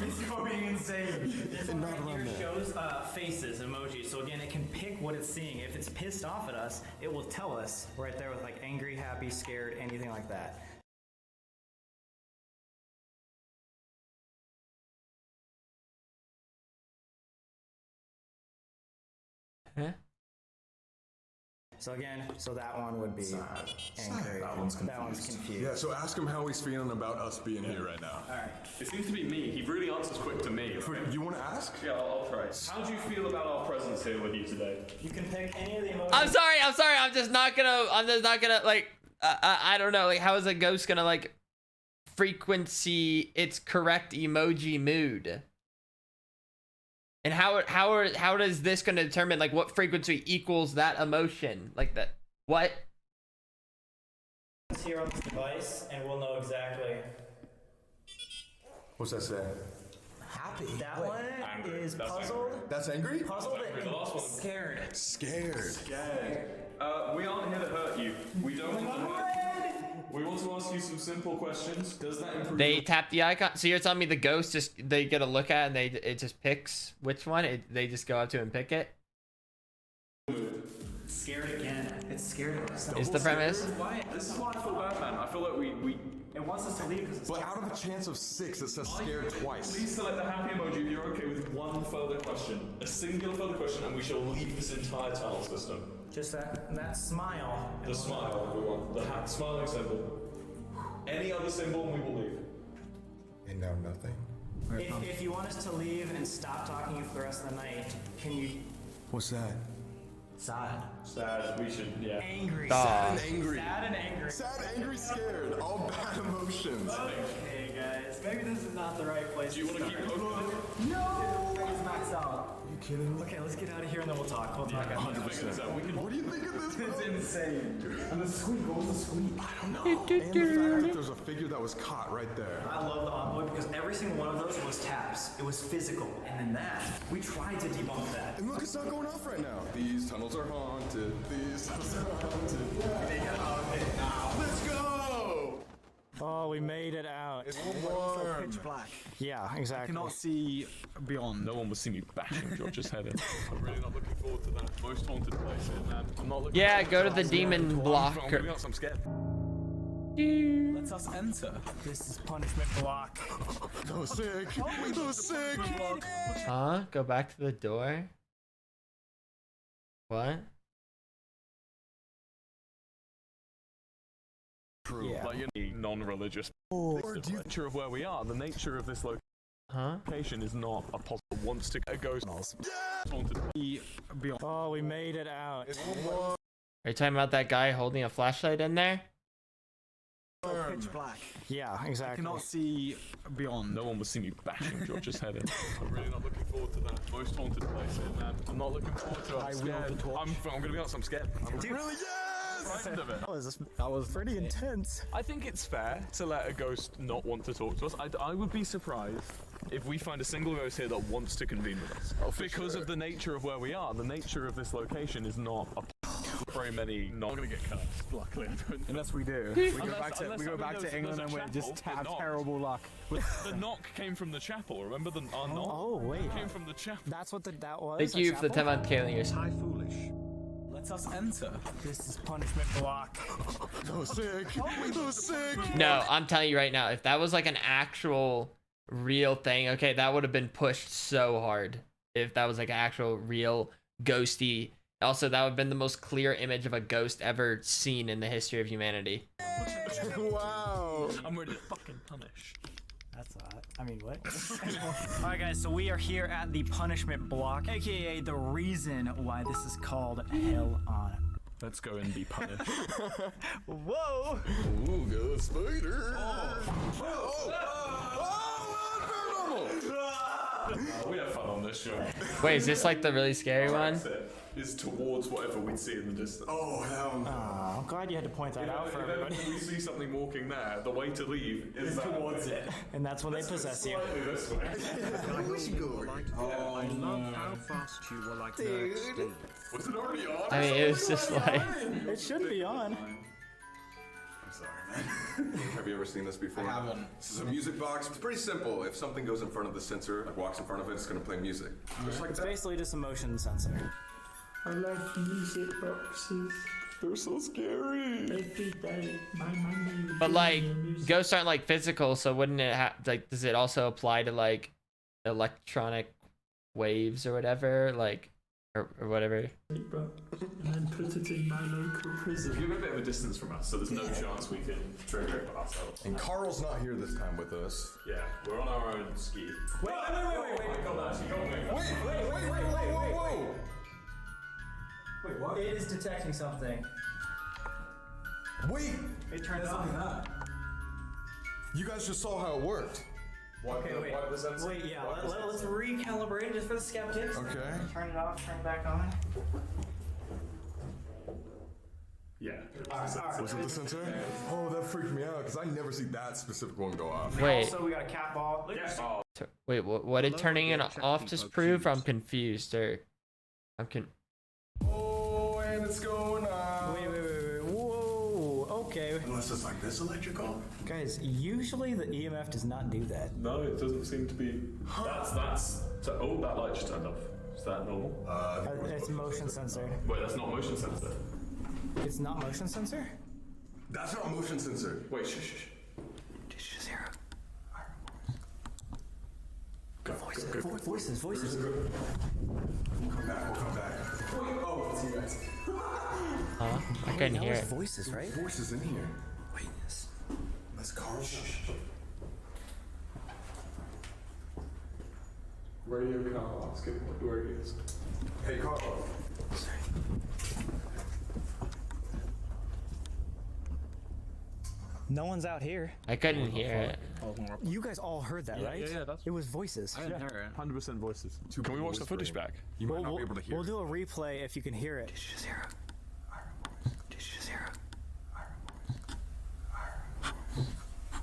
S3: is going insane. This one right here shows faces, emojis. So again, it can pick what it's seeing. If it's pissed off at us, it will tell us right there with like angry, happy, scared, anything like that.
S1: Huh?
S3: So again, that one would be angry. That one's confused.
S5: Yeah, so ask him how he's feeling about us being here right now.
S3: Alright.
S2: It seems to be me. He really answers quick to me.
S5: You want to ask?
S2: Yeah, I'll try. How do you feel about our presence here with you today?
S3: You can pick any of the emojis.
S1: I'm sorry. I'm just not gonna like. I don't know. Like, how is a ghost gonna like frequency its correct emoji mood? And how is this going to determine like what frequency equals that emotion? Like that, what?
S3: It's here on this device, and we'll know exactly.
S5: What's that say?
S3: Happy. That one is
S2: That's
S3: puzzled.
S2: angry.
S5: That's angry?
S3: Puzzled
S2: The last one.
S3: and scared.
S5: Scared.
S2: We aren't here to hurt you. We don't want to hurt you. We want to ask you some simple questions. Does that improve?
S1: They tap the icon. So you're telling me the ghost they get a look at and it just picks which one? They just go up to and pick it?
S3: Scared again. It's scared of us.
S1: Is the premise?
S2: This is why I feel bad, man. I feel like we
S3: It wants us to leave because it's.
S5: But out of a chance of 6, it says scared twice.
S2: Please select the happy emoji if you're okay with one further question. A singular further question, and we shall leave this entire tunnel system.
S3: Just that smile.
S2: The smile, everyone. The smiling symbol. Any other symbol, and we will leave.
S5: And now nothing.
S3: If you want us to leave and stop talking for the rest of the night, can you?
S5: What's that?
S3: Sad.
S2: Sad. We should, yeah.
S3: Angry.
S5: Sad and angry.
S3: Sad and angry.
S5: Sad, angry, scared. All bad emotions.
S3: Okay, guys. Maybe this is not the right place.
S2: Do you want to keep poking it?
S3: No. It's maxed out.
S5: You kidding me?
S3: Okay, let's get out of here and then we'll talk. We'll talk.
S2: 100%.
S5: What do you think of this?
S3: It's insane. And the squeak. What was the squeak?
S5: I don't know. And the fact that there's a figure that was caught right there.
S3: I love the envoy because every single one of those was taps. It was physical. And then that, we tried to debunk that.
S5: And look, it's not going off right now. These tunnels are haunted. These tunnels are haunted. Let's go!
S7: Oh, we made it out.
S5: It's warm.
S4: Pitch black.
S7: Yeah,
S4: I
S7: exactly.
S4: cannot see beyond.
S2: No one will see me bashing George's head in. I'm really not looking forward to that. Most haunted place in that. I'm not looking
S1: Yeah,
S2: forward
S1: go to the demon block.
S2: I'm gonna be honest, I'm scared.
S4: Let us enter.
S7: This is punishment block.
S5: So sick. So sick.
S1: Huh? Go back to the door? What?
S2: True.
S7: Yeah.
S2: Like, you're non-religious. The nature of where we are, the nature of this location is not a possible wants to go. Haunted.
S7: Oh, we made it out.
S5: It's warm.
S1: Are you talking about that guy holding a flashlight in there?
S4: Pitch black.
S7: Yeah,
S4: I
S7: exactly.
S4: cannot see beyond.
S2: No one will see me bashing George's head in. I'm really not looking forward to that. Most haunted place in that. I'm not looking forward to it. I'm scared. I'm gonna be honest, I'm scared.
S5: Really? Yes!
S2: Frightened of it.
S7: That was pretty intense.
S2: I think it's fair to let a ghost not want to talk to us. I would be surprised if we find a single ghost here that wants to convene with us. Because of the nature of where we are, the nature of this location is not a very many. Not gonna get cursed. Luckily, I don't.
S4: Unless we do. We go back to England and we just have terrible luck.
S2: The knock came from the chapel. Remember our knock?
S7: Oh wait.
S2: It came from the chapel.
S7: That's what that was.
S1: Thank you for the 10-month killing yours.
S4: Hi, foolish. Let us enter.
S7: This is punishment block.
S5: So sick. So sick.
S1: No, I'm telling you right now, if that was like an actual real thing, okay, that would have been pushed so hard. If that was like an actual real ghosty. Also, that would have been the most clear image of a ghost ever seen in the history of humanity.
S5: Wow.
S2: I'm ready to fucking punish.
S7: That's hot.
S12: I mean, what? Alright guys, so we are here at the punishment block, aka the reason why this is called Hell on.
S2: Let's go and be punished.
S12: Whoa!
S5: Ooh, good spider.
S2: We have fun on this show.
S1: Wait, is this like the really scary one?
S2: Is towards whatever we'd see in the distance.
S5: Oh, hell no.
S12: I'm glad you had to point that out for everybody.
S2: If we see something walking there, the way to leave is
S12: Towards it. And that's when they possess you.
S2: slightly this way.
S5: We should go over here.
S8: I love how fast you were like nerds, Steve.
S2: Was it already on?
S1: I mean, it was just like.
S12: It should be on.
S5: I'm sorry, man. Have you ever seen this before? I haven't. This is a music box. It's pretty simple. If something goes in front of the sensor, like walks in front of it, it's gonna play music. Just like
S12: It's
S5: that.
S12: basically just a motion sensor.
S13: I love music boxes
S2: They're so scary.
S13: every day. My mummy.
S1: But like, ghosts aren't like physical, so wouldn't it have like? Does it also apply to like electronic waves or whatever, like, or whatever?
S13: And then put it in my local prison.
S2: You're a bit of a distance from us, so there's no chance we can trigger it ourselves.
S5: And Carl's not here this time with us.
S2: Yeah, we're on our own ski.
S12: Wait.
S5: Whoa!
S12: Wait, what? It is detecting something.
S5: Wait!
S12: It turned off.
S5: You guys just saw how it worked.
S12: Okay, wait. Wait, yeah, let's recalibrate it just for the skeptics.
S5: Okay.
S12: Turn it off, turn it back on.
S2: Yeah.
S5: Was it the sensor? Oh, that freaked me out because I never see that specific one go off.
S1: Wait.
S12: Also, we got a cat ball.
S1: Wait, what did turning it off just prove? I'm confused, or
S5: Oh, and it's going on.
S12: Wait. Whoa. Okay.
S5: Unless it's like this electrical.
S12: Guys, usually the EMF does not do that.
S2: No, it doesn't seem to be. That's. So, oh, that light just turned off. Is that normal?
S12: It's motion sensor.
S2: Wait, that's not motion sensor.
S12: It's not motion sensor?
S5: That's not motion sensor.
S2: Wait, shh.
S12: Did you just hear
S2: Go.
S12: voices?
S5: We'll come back. Oh, it's you guys.
S1: huh? I couldn't hear it.
S12: Voices, right?
S5: Voices in here.
S12: Wait,
S5: That's Carl.
S2: Radio Carl, ask him where he is.
S5: Hey, Carl.
S12: No one's out here.
S1: I couldn't hear it.
S12: You guys all heard that, right?
S2: Yeah, that's.
S12: It was voices.
S2: I didn't hear it. 100% voices.
S5: Two
S2: Can we
S5: people
S2: watch the footage
S5: whispering.
S2: back?
S5: You might not be able to hear
S12: We'll
S5: it.
S12: do a replay if you can hear it. Did you just hear it?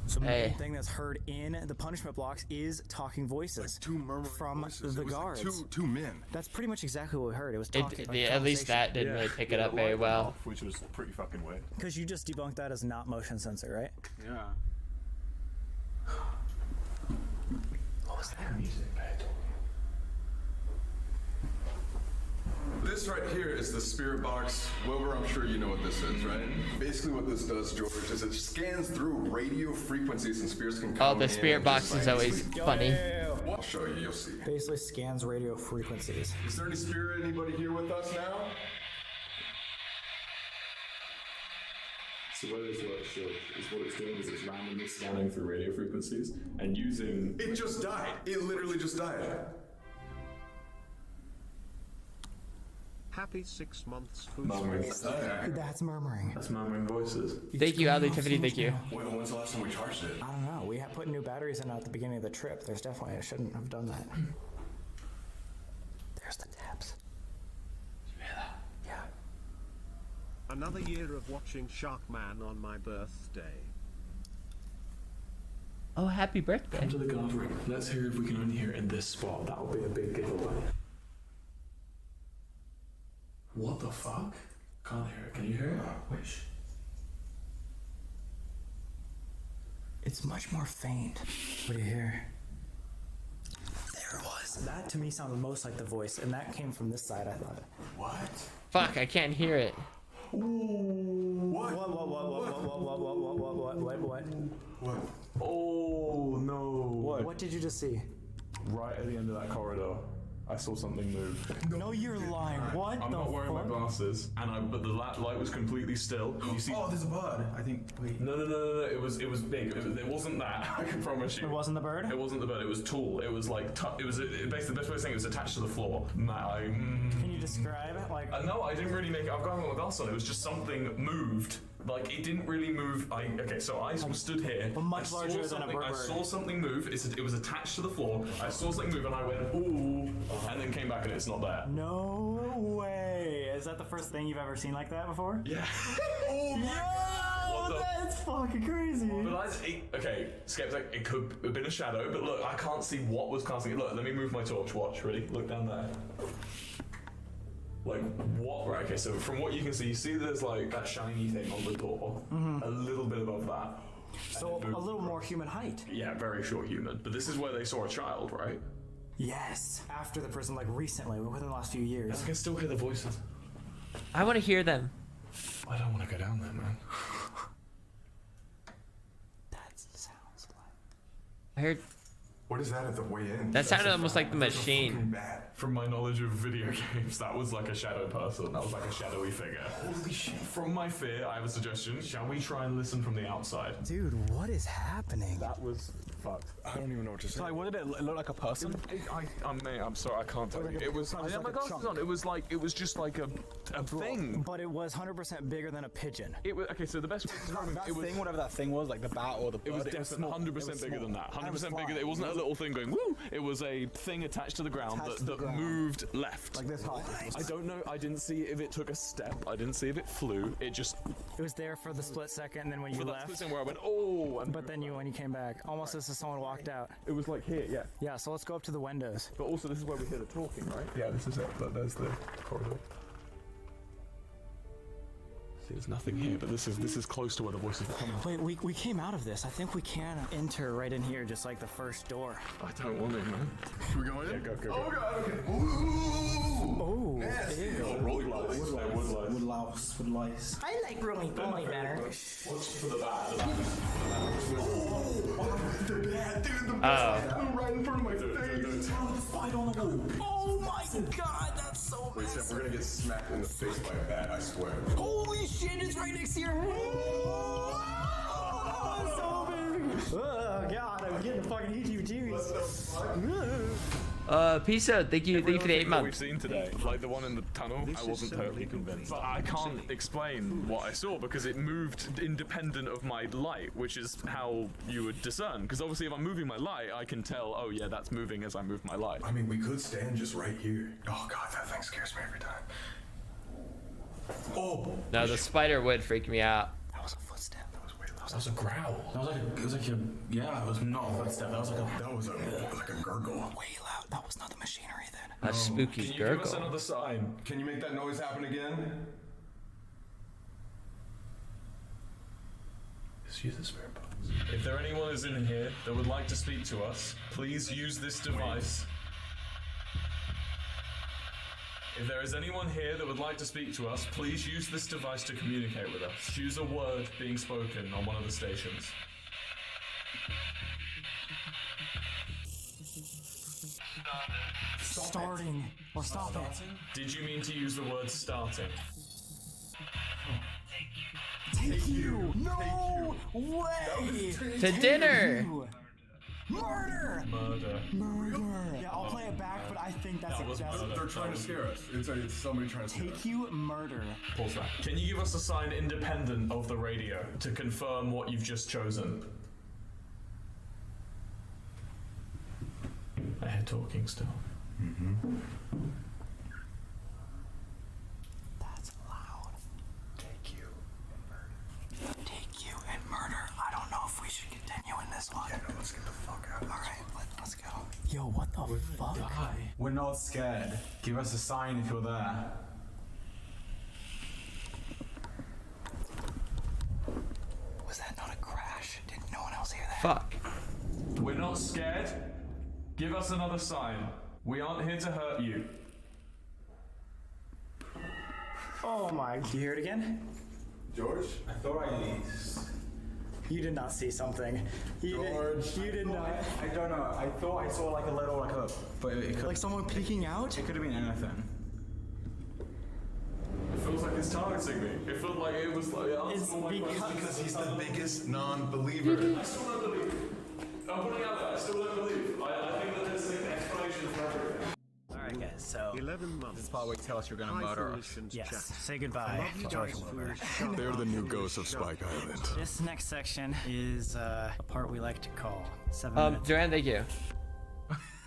S12: So the
S1: Hey.
S12: main thing that's heard in the punishment blocks is talking voices
S5: Like two murmuring
S12: from
S5: voices.
S12: the
S5: It was like
S12: guards.
S5: two men.
S12: That's pretty much exactly what we heard. It was talking.
S1: At least that didn't really pick it up very well.
S2: Which was pretty fucking weird.
S12: Because you just debunked that as not motion sensor, right?
S2: Yeah.
S12: What was that?
S5: This right here is the spirit box. Wilbur, I'm sure you know what this is, right? Basically what this does, George, is it scans through radio frequencies and spirits can come
S1: Oh, the
S5: in
S1: spirit
S5: and
S1: box
S5: just
S1: is
S5: like-
S1: always funny.
S5: I'll show you, you'll see.
S12: Basically scans radio frequencies.
S5: Is there any spirit, anybody here with us now?
S2: So what this works is what it's doing is it's randomly scanning through radio frequencies and using.
S5: It just died. It literally just died.
S8: Happy 6 months.
S2: Murmuring.
S12: That's murmuring.
S2: That's murmuring voices.
S1: Thank you, Adley Tiffany. Thank you.
S5: When's the last time we charged it?
S12: I don't know. We had put new batteries in at the beginning of the trip. There's definitely, I shouldn't have done that. There's the taps. Yeah.
S8: Another year of watching Sharkman on my birthday.
S1: Oh, happy birthday.
S2: Come to the guard room. Let's hear if we can only hear it in this spot. That will be a big giveaway. What the fuck? Can't hear it. Can you hear it? Wish.
S12: It's much more faint. What do you hear? There it was. That to me sounded most like the voice, and that came from this side, I thought.
S5: What?
S1: Fuck, I can't hear it.
S5: What?
S12: What?
S2: Oh no. What?
S12: What did you just see?
S2: Right at the end of that corridor. I saw something move.
S12: No, you're lying. What
S2: I'm
S12: the
S2: not wearing my
S12: fuck?
S2: glasses, but the light was completely still. You see?
S5: Oh, there's a bird. I think. Wait.
S2: No. It was big. It wasn't that. I can promise you.
S12: It wasn't the bird?
S2: It wasn't the bird. It was tall. It was like basically the best way of saying it was attached to the floor.
S12: Can you describe it? Like.
S2: No, I didn't really make it. I've got my glass on. It was just something moved. Like it didn't really move. So I stood here.
S12: But much larger than a bird.
S2: I saw something move. It was attached to the floor. I saw something move and I went ooh, and then came back and it's not there.
S12: No way. Is that the first thing you've ever seen like that before?
S2: Yeah.
S12: Oh my god, that's fucking crazy.
S2: But Skeptic, it could have been a shadow, but look, I can't see what was casting it. Look, let me move my torch. Watch, ready? Look down there. Like, what? Right, okay, so from what you can see there's like that shiny thing on the door, a little bit above that.
S12: So a little more human height.
S2: Yeah, very short human. But this is where they saw a child, right?
S12: Yes. After the prison, like recently, within the last few years.
S2: I can still hear the voices.
S1: I want to hear them.
S2: I don't want to go down there, man.
S12: That sounds like.
S1: I heard.
S5: What is that at the way in?
S1: That sounded almost like the machine.
S2: From my knowledge of video games, that was like a shadow person. That was like a shadowy figure. Holy shit. From my fear, I have a suggestion. Shall we try and listen from the outside?
S12: Dude, what is happening?
S2: That was fucked.
S5: I don't even know what to say.
S4: Like, what did it look like? A person?
S2: Mate, I'm sorry, I can't tell you. It was. I had my glasses on. It was just like a thing.
S12: But it was 100% bigger than a pigeon.
S2: It was okay. So the best way to describe
S4: That thing, whatever that thing was, like the bat or the bird.
S2: It was definitely 100% bigger than that. 100% bigger. It wasn't a little thing going woo. It was a thing attached to the ground that moved left.
S4: Like this high.
S2: I don't know. I didn't see if it took a step. I didn't see if it flew. It just.
S12: It was there for the split second, and then when you left.
S2: For that split second where I went oh.
S12: But then when you came back, almost as if someone walked out.
S2: It was like here, yeah.
S12: Yeah. So let's go up to the windows.
S2: But also, this is where we hear the talking, right? Yeah, this is it. But there's the corridor. See, there's nothing here, but this is close to where the voices are coming.
S12: Wait, we came out of this. I think we can enter right in here, just like the first door.
S2: I don't want to, man.
S5: Should we go in?
S2: Yeah, go.
S5: Oh god, okay. Ooh!
S12: Oh,
S5: Ew.
S2: Wood lice.
S4: Wood lice.
S12: I like Rolling Boy better.
S2: What's for the bat?
S5: The bat, dude, the
S1: Oh.
S5: bat flew right in front of my face.
S12: Oh my god, that's so
S5: Wait, Sam, we're gonna get smacked in the face by a bat, I swear.
S12: Holy shit, it's right next to your head! Oh, so big! Oh god, I'm getting the fucking heebie-jeebies.
S1: Peace out. Thank you for the 8
S2: What
S1: months.
S2: we've seen today, like the one in the tunnel, I wasn't totally convinced. But I can't explain what I saw because it moved independent of my light, which is how you would discern. Because obviously if I'm moving my light, I can tell, oh yeah, that's moving as I move my light.
S5: I mean, we could stand just right here. Oh god, that thing scares me every time. Oh!
S1: No, the spider would freak me out.
S12: That was a footstep.
S5: That was way loud.
S2: That was a growl.
S11: It was not a footstep. That was
S5: like a gurgle.
S12: Way loud. That was not the machinery then.
S1: A spooky
S2: Can you give us
S1: gurgle.
S2: another sign?
S5: Can you make that noise happen again?
S2: Just use the spirit box. If there anyone is in here that would like to speak to us, please use this device. If there is anyone here that would like to speak to us, please use this device to communicate with us. Choose a word being spoken on one of the stations.
S12: Starting. Or stop it.
S2: Did you mean to use the word starting?
S12: Take you! No way!
S1: To dinner!
S12: Murder!
S2: Murder.
S12: Yeah, I'll play it back, but I think that's exactly.
S5: They're trying to scare us. It's somebody trying to scare us.
S12: Take you, murder.
S2: Pause that. Can you give us a sign independent of the radio to confirm what you've just chosen? I hear talking still.
S12: That's loud. Take you and murder. I don't know if we should continue in this one.
S5: Yeah, no, let's get the fuck out of this.
S12: Alright, let's go. Yo, what the fuck?
S4: We're not scared. Give us a sign if you're there.
S12: Was that not a crash? Did no one else hear that?
S1: Fuck.
S2: We're not scared. Give us another sign. We aren't here to hurt you.
S12: Oh my, do you hear it again?
S5: George?
S11: I thought I
S12: You did not see something. You did not.
S4: I don't know. I thought I saw like a little, but it could.
S12: Like someone peeking out?
S4: It could have been anything.
S2: It feels like it's targeting me. It felt like it was like
S12: It's
S5: Because he's the biggest non-believer.
S2: I still don't believe. I'm putting out there. I still don't believe. I think that there's an explanation for everything.
S12: Alright guys, so
S8: 11 months.
S4: This is part where you tell us you're gonna murder us.
S12: yes, say goodbye to George and Wilbur.
S5: They're the new ghosts of Spike Island.
S12: This next section is a part we like to call 7 minutes.
S1: Joanne, thank you.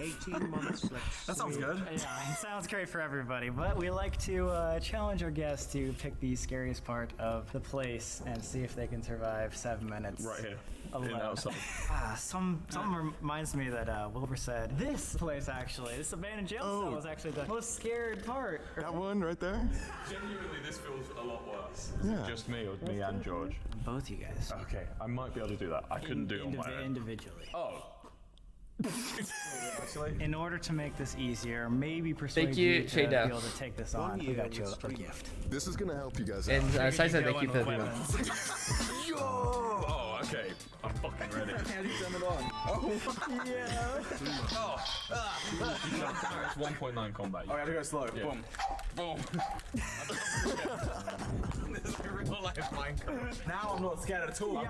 S8: 18 months left.
S4: That sounds good.
S12: Yeah, it sounds great for everybody, but we like to challenge our guests to pick the scariest part of the place and see if they can survive 7 minutes.
S2: Right here.
S12: Alone.
S2: Outside.
S12: Something reminds me that Wilbur said this place actually, this abandoned jail cell was actually the most scared part.
S5: That one right there?
S2: Genuinely, this feels a lot worse.
S5: Yeah.
S2: Just me or me and George?
S12: Both you guys.
S2: Okay, I might be able to do that. I couldn't do it on my own.
S12: Individually.
S2: Oh.
S12: In order to make this easier, maybe persuade
S1: Thank
S12: you
S1: you,
S12: to be
S1: Shada.
S12: able to take this on, we got you a gift.
S5: This is gonna help you guys out.
S1: And Sai said thank you for the female.
S2: Yo! Oh, okay. I'm fucking ready.
S4: How do you turn it on?
S12: Oh, yeah.
S2: It's 1.9 combat.
S4: Oh, I gotta go slow.
S2: Yeah.
S4: Boom.
S2: Boom.
S4: This is a real life Minecraft. Now I'm not scared at all.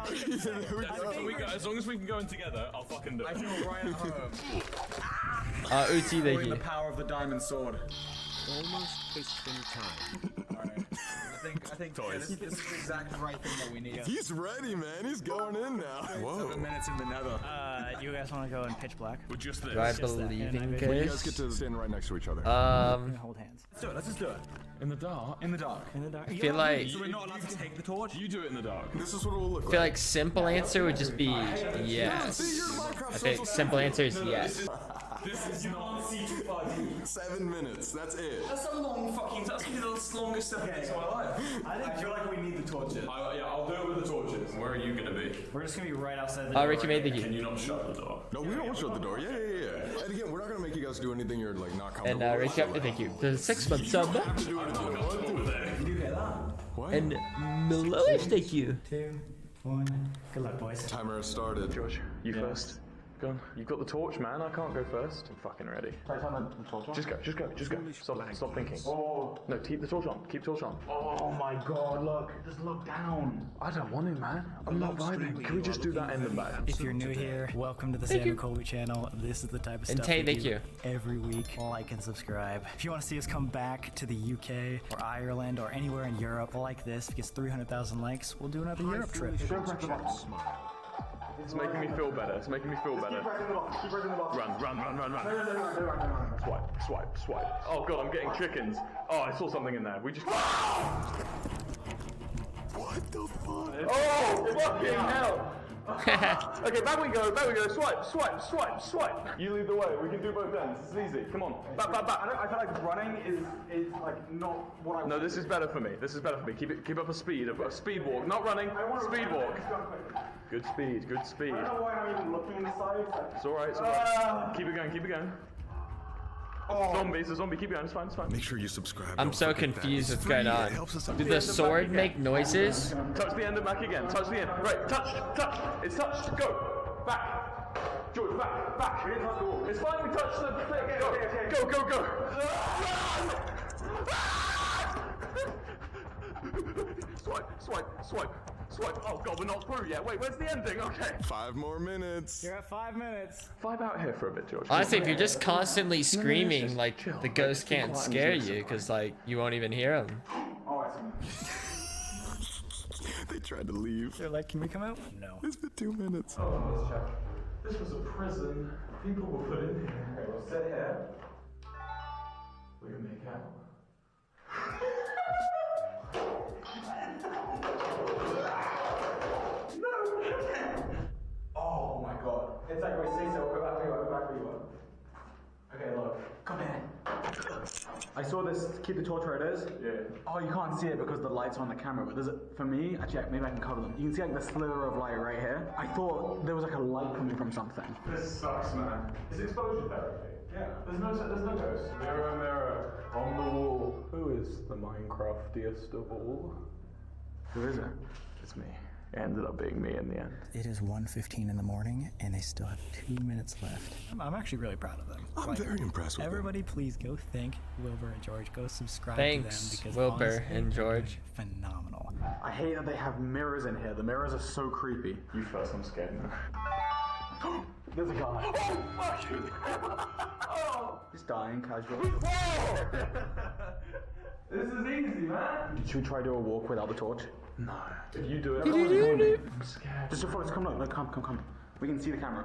S2: As long as we can go in together, I'll fucking do it.
S4: I feel right at home.
S1: Uchi, thank
S4: The
S1: you.
S4: power of the diamond sword.
S8: Almost piston time.
S4: I think
S2: Toys.
S4: This is the exact right thing that we need.
S5: He's ready, man. He's going in now. Whoa.
S4: 7 minutes in the nether.
S12: You guys want to go in pitch black?
S2: With just this.
S1: Do I
S12: Just that,
S1: believe
S12: and I
S1: in
S12: bet-
S5: You guys get
S1: ghosts?
S5: to stand right next to each other.
S12: Hold hands.
S4: Let's do it. Let's just do it.
S2: In the dark?
S4: In the dark.
S12: In the dark.
S1: I feel like
S4: So we're not allowed to take the torch?
S2: You do it in the dark.
S5: This is what it will look
S1: I feel
S5: like.
S1: like simple answer would just be
S5: See,
S1: yes.
S5: you're Minecraft
S1: I think simple answer is yes.
S2: This is not C250.
S5: 7 minutes. That's it.
S2: That's a long fucking. That's gonna be the longest step of my life.
S4: I feel like we need the torches.
S2: Yeah, I'll do it with the torches. Where are you gonna be?
S12: We're just gonna be right outside the door.
S1: Richie made the
S2: Can
S1: key.
S2: you not shut the door?
S5: No, we don't shut the door. Yeah. And again, we're not gonna make you guys do anything you're like not
S1: And
S5: comfortable with.
S1: Richie, thank you. The 6 month sub.
S5: You have to do it again.
S4: Did you get that?
S5: What?
S1: And Meloish, thank you.
S12: 2, 1. Good luck, boys.
S5: Timer has started.
S2: George, you first. Go on. You've got the torch, man. I can't go first. I'm fucking ready. Just go. Stop thinking. Oh. No, keep the torch on. Keep the torch on.
S4: Oh my god, look. Just look down.
S2: I don't want to, man. I'm not vibing. Can we just do that in the back?
S12: If you're new here, welcome to the Sam and Colby channel. This is the type of
S1: And
S12: stuff
S1: Tay,
S12: we
S1: thank
S12: do
S1: you.
S12: every week. Like and subscribe. If you want to see us come back to the UK or Ireland or anywhere in Europe like this, if it gets 300,000 likes, we'll do another Europe trip.
S2: It's making me feel better. It's making me feel better.
S4: Keep pressing the box.
S2: Run.
S4: No.
S2: Swipe. Oh god, I'm getting chickens. Oh, I saw something in there. We just.
S5: What the fuck?
S2: Oh, fucking hell! Okay, back we go. Swipe. You lead the way. We can do both ends. It's easy. Come on. Back.
S4: I feel like running is like not what I want.
S2: No, this is better for me. Keep up a speed walk. Not running. Speed walk. Good speed.
S4: I don't know why I'm even looking in the sides.
S2: It's alright. Keep it going.
S4: Oh.
S2: Zombie, it's a zombie. Keep going. It's fine.
S5: Make sure you subscribe.
S1: I'm
S5: Don't
S1: so
S5: forget that.
S1: confused
S5: It's
S1: what's
S5: free.
S1: going on.
S5: It helps us out.
S1: Did the sword make noises?
S2: Touch the end and back again. Touch the end. Right. Touch. It's touched. Go. Back. George, back. It's fine. We touched the thing. Go. Swipe. Oh god, we're not through yet. Wait, where's the ending? Okay.
S5: 5 more minutes.
S12: You're at 5 minutes.
S2: Vibe out here for a bit, George.
S1: Honestly, if you're just constantly screaming, like the ghost can't scare you because like you won't even hear them.
S4: Oh, I see.
S5: They tried to leave.
S12: They're like, can we come out? No.
S5: It's been 2 minutes.
S2: This was a prison. People were put in here. Okay, we'll sit here. We can make out.
S4: Oh my god. It's like we see so go back where you were. Okay, look. Come here. I saw this, keep the torch where it is.
S2: Yeah.
S4: Oh, you can't see it because the light's on the camera, but there's a, for me, actually, maybe I can cover them. You can see like the slither of light right here. I thought there was like a light coming from something.
S2: This sucks, man. It's exposure therapy. Yeah. There's no ghost. Mirror on the wall. Who is the Minecraftiest of all?
S4: Who is it?
S2: It's me. It ended up being me in the end.
S12: It is 1:15 in the morning, and they still have 2 minutes left. I'm actually really proud of them.
S5: I'm very impressed with
S12: everybody, please go thank Wilbur and George. Go subscribe
S1: Thanks,
S12: to them because
S1: Wilbur
S12: honestly,
S1: and George.
S12: Phenomenal.
S4: I hate that they have mirrors in here. The mirrors are so creepy.
S2: You first, I'm scared now.
S4: There's a guy. Oh, he's dying casually.
S2: This is easy, man.
S4: Should we try to do a walk without the torch?
S2: No. If you do it,
S4: I'm scared. Just focus. Come, no, come. We can see the camera.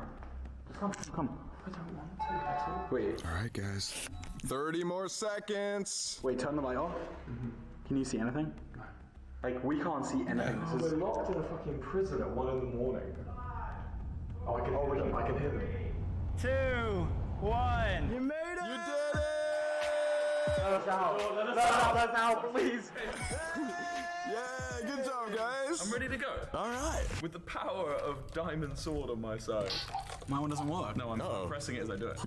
S4: Just come.
S2: I don't want to.
S4: Wait.
S5: All right, guys. 30 more seconds.
S4: Wait, turn the light off. Can you see anything? Like, we can't see anything. This is...
S2: We're locked in a fucking prison at 1 in the morning. Oh, I can hear them. I can hear them.
S7: 2, 1. You made it!
S5: You did it!
S4: Let us out, please.
S5: Yeah, good job, guys.
S2: I'm ready to go.
S5: All right.
S2: With the power of Diamond Sword on my side.
S12: My one doesn't work.
S2: No, I'm pressing it as I do it.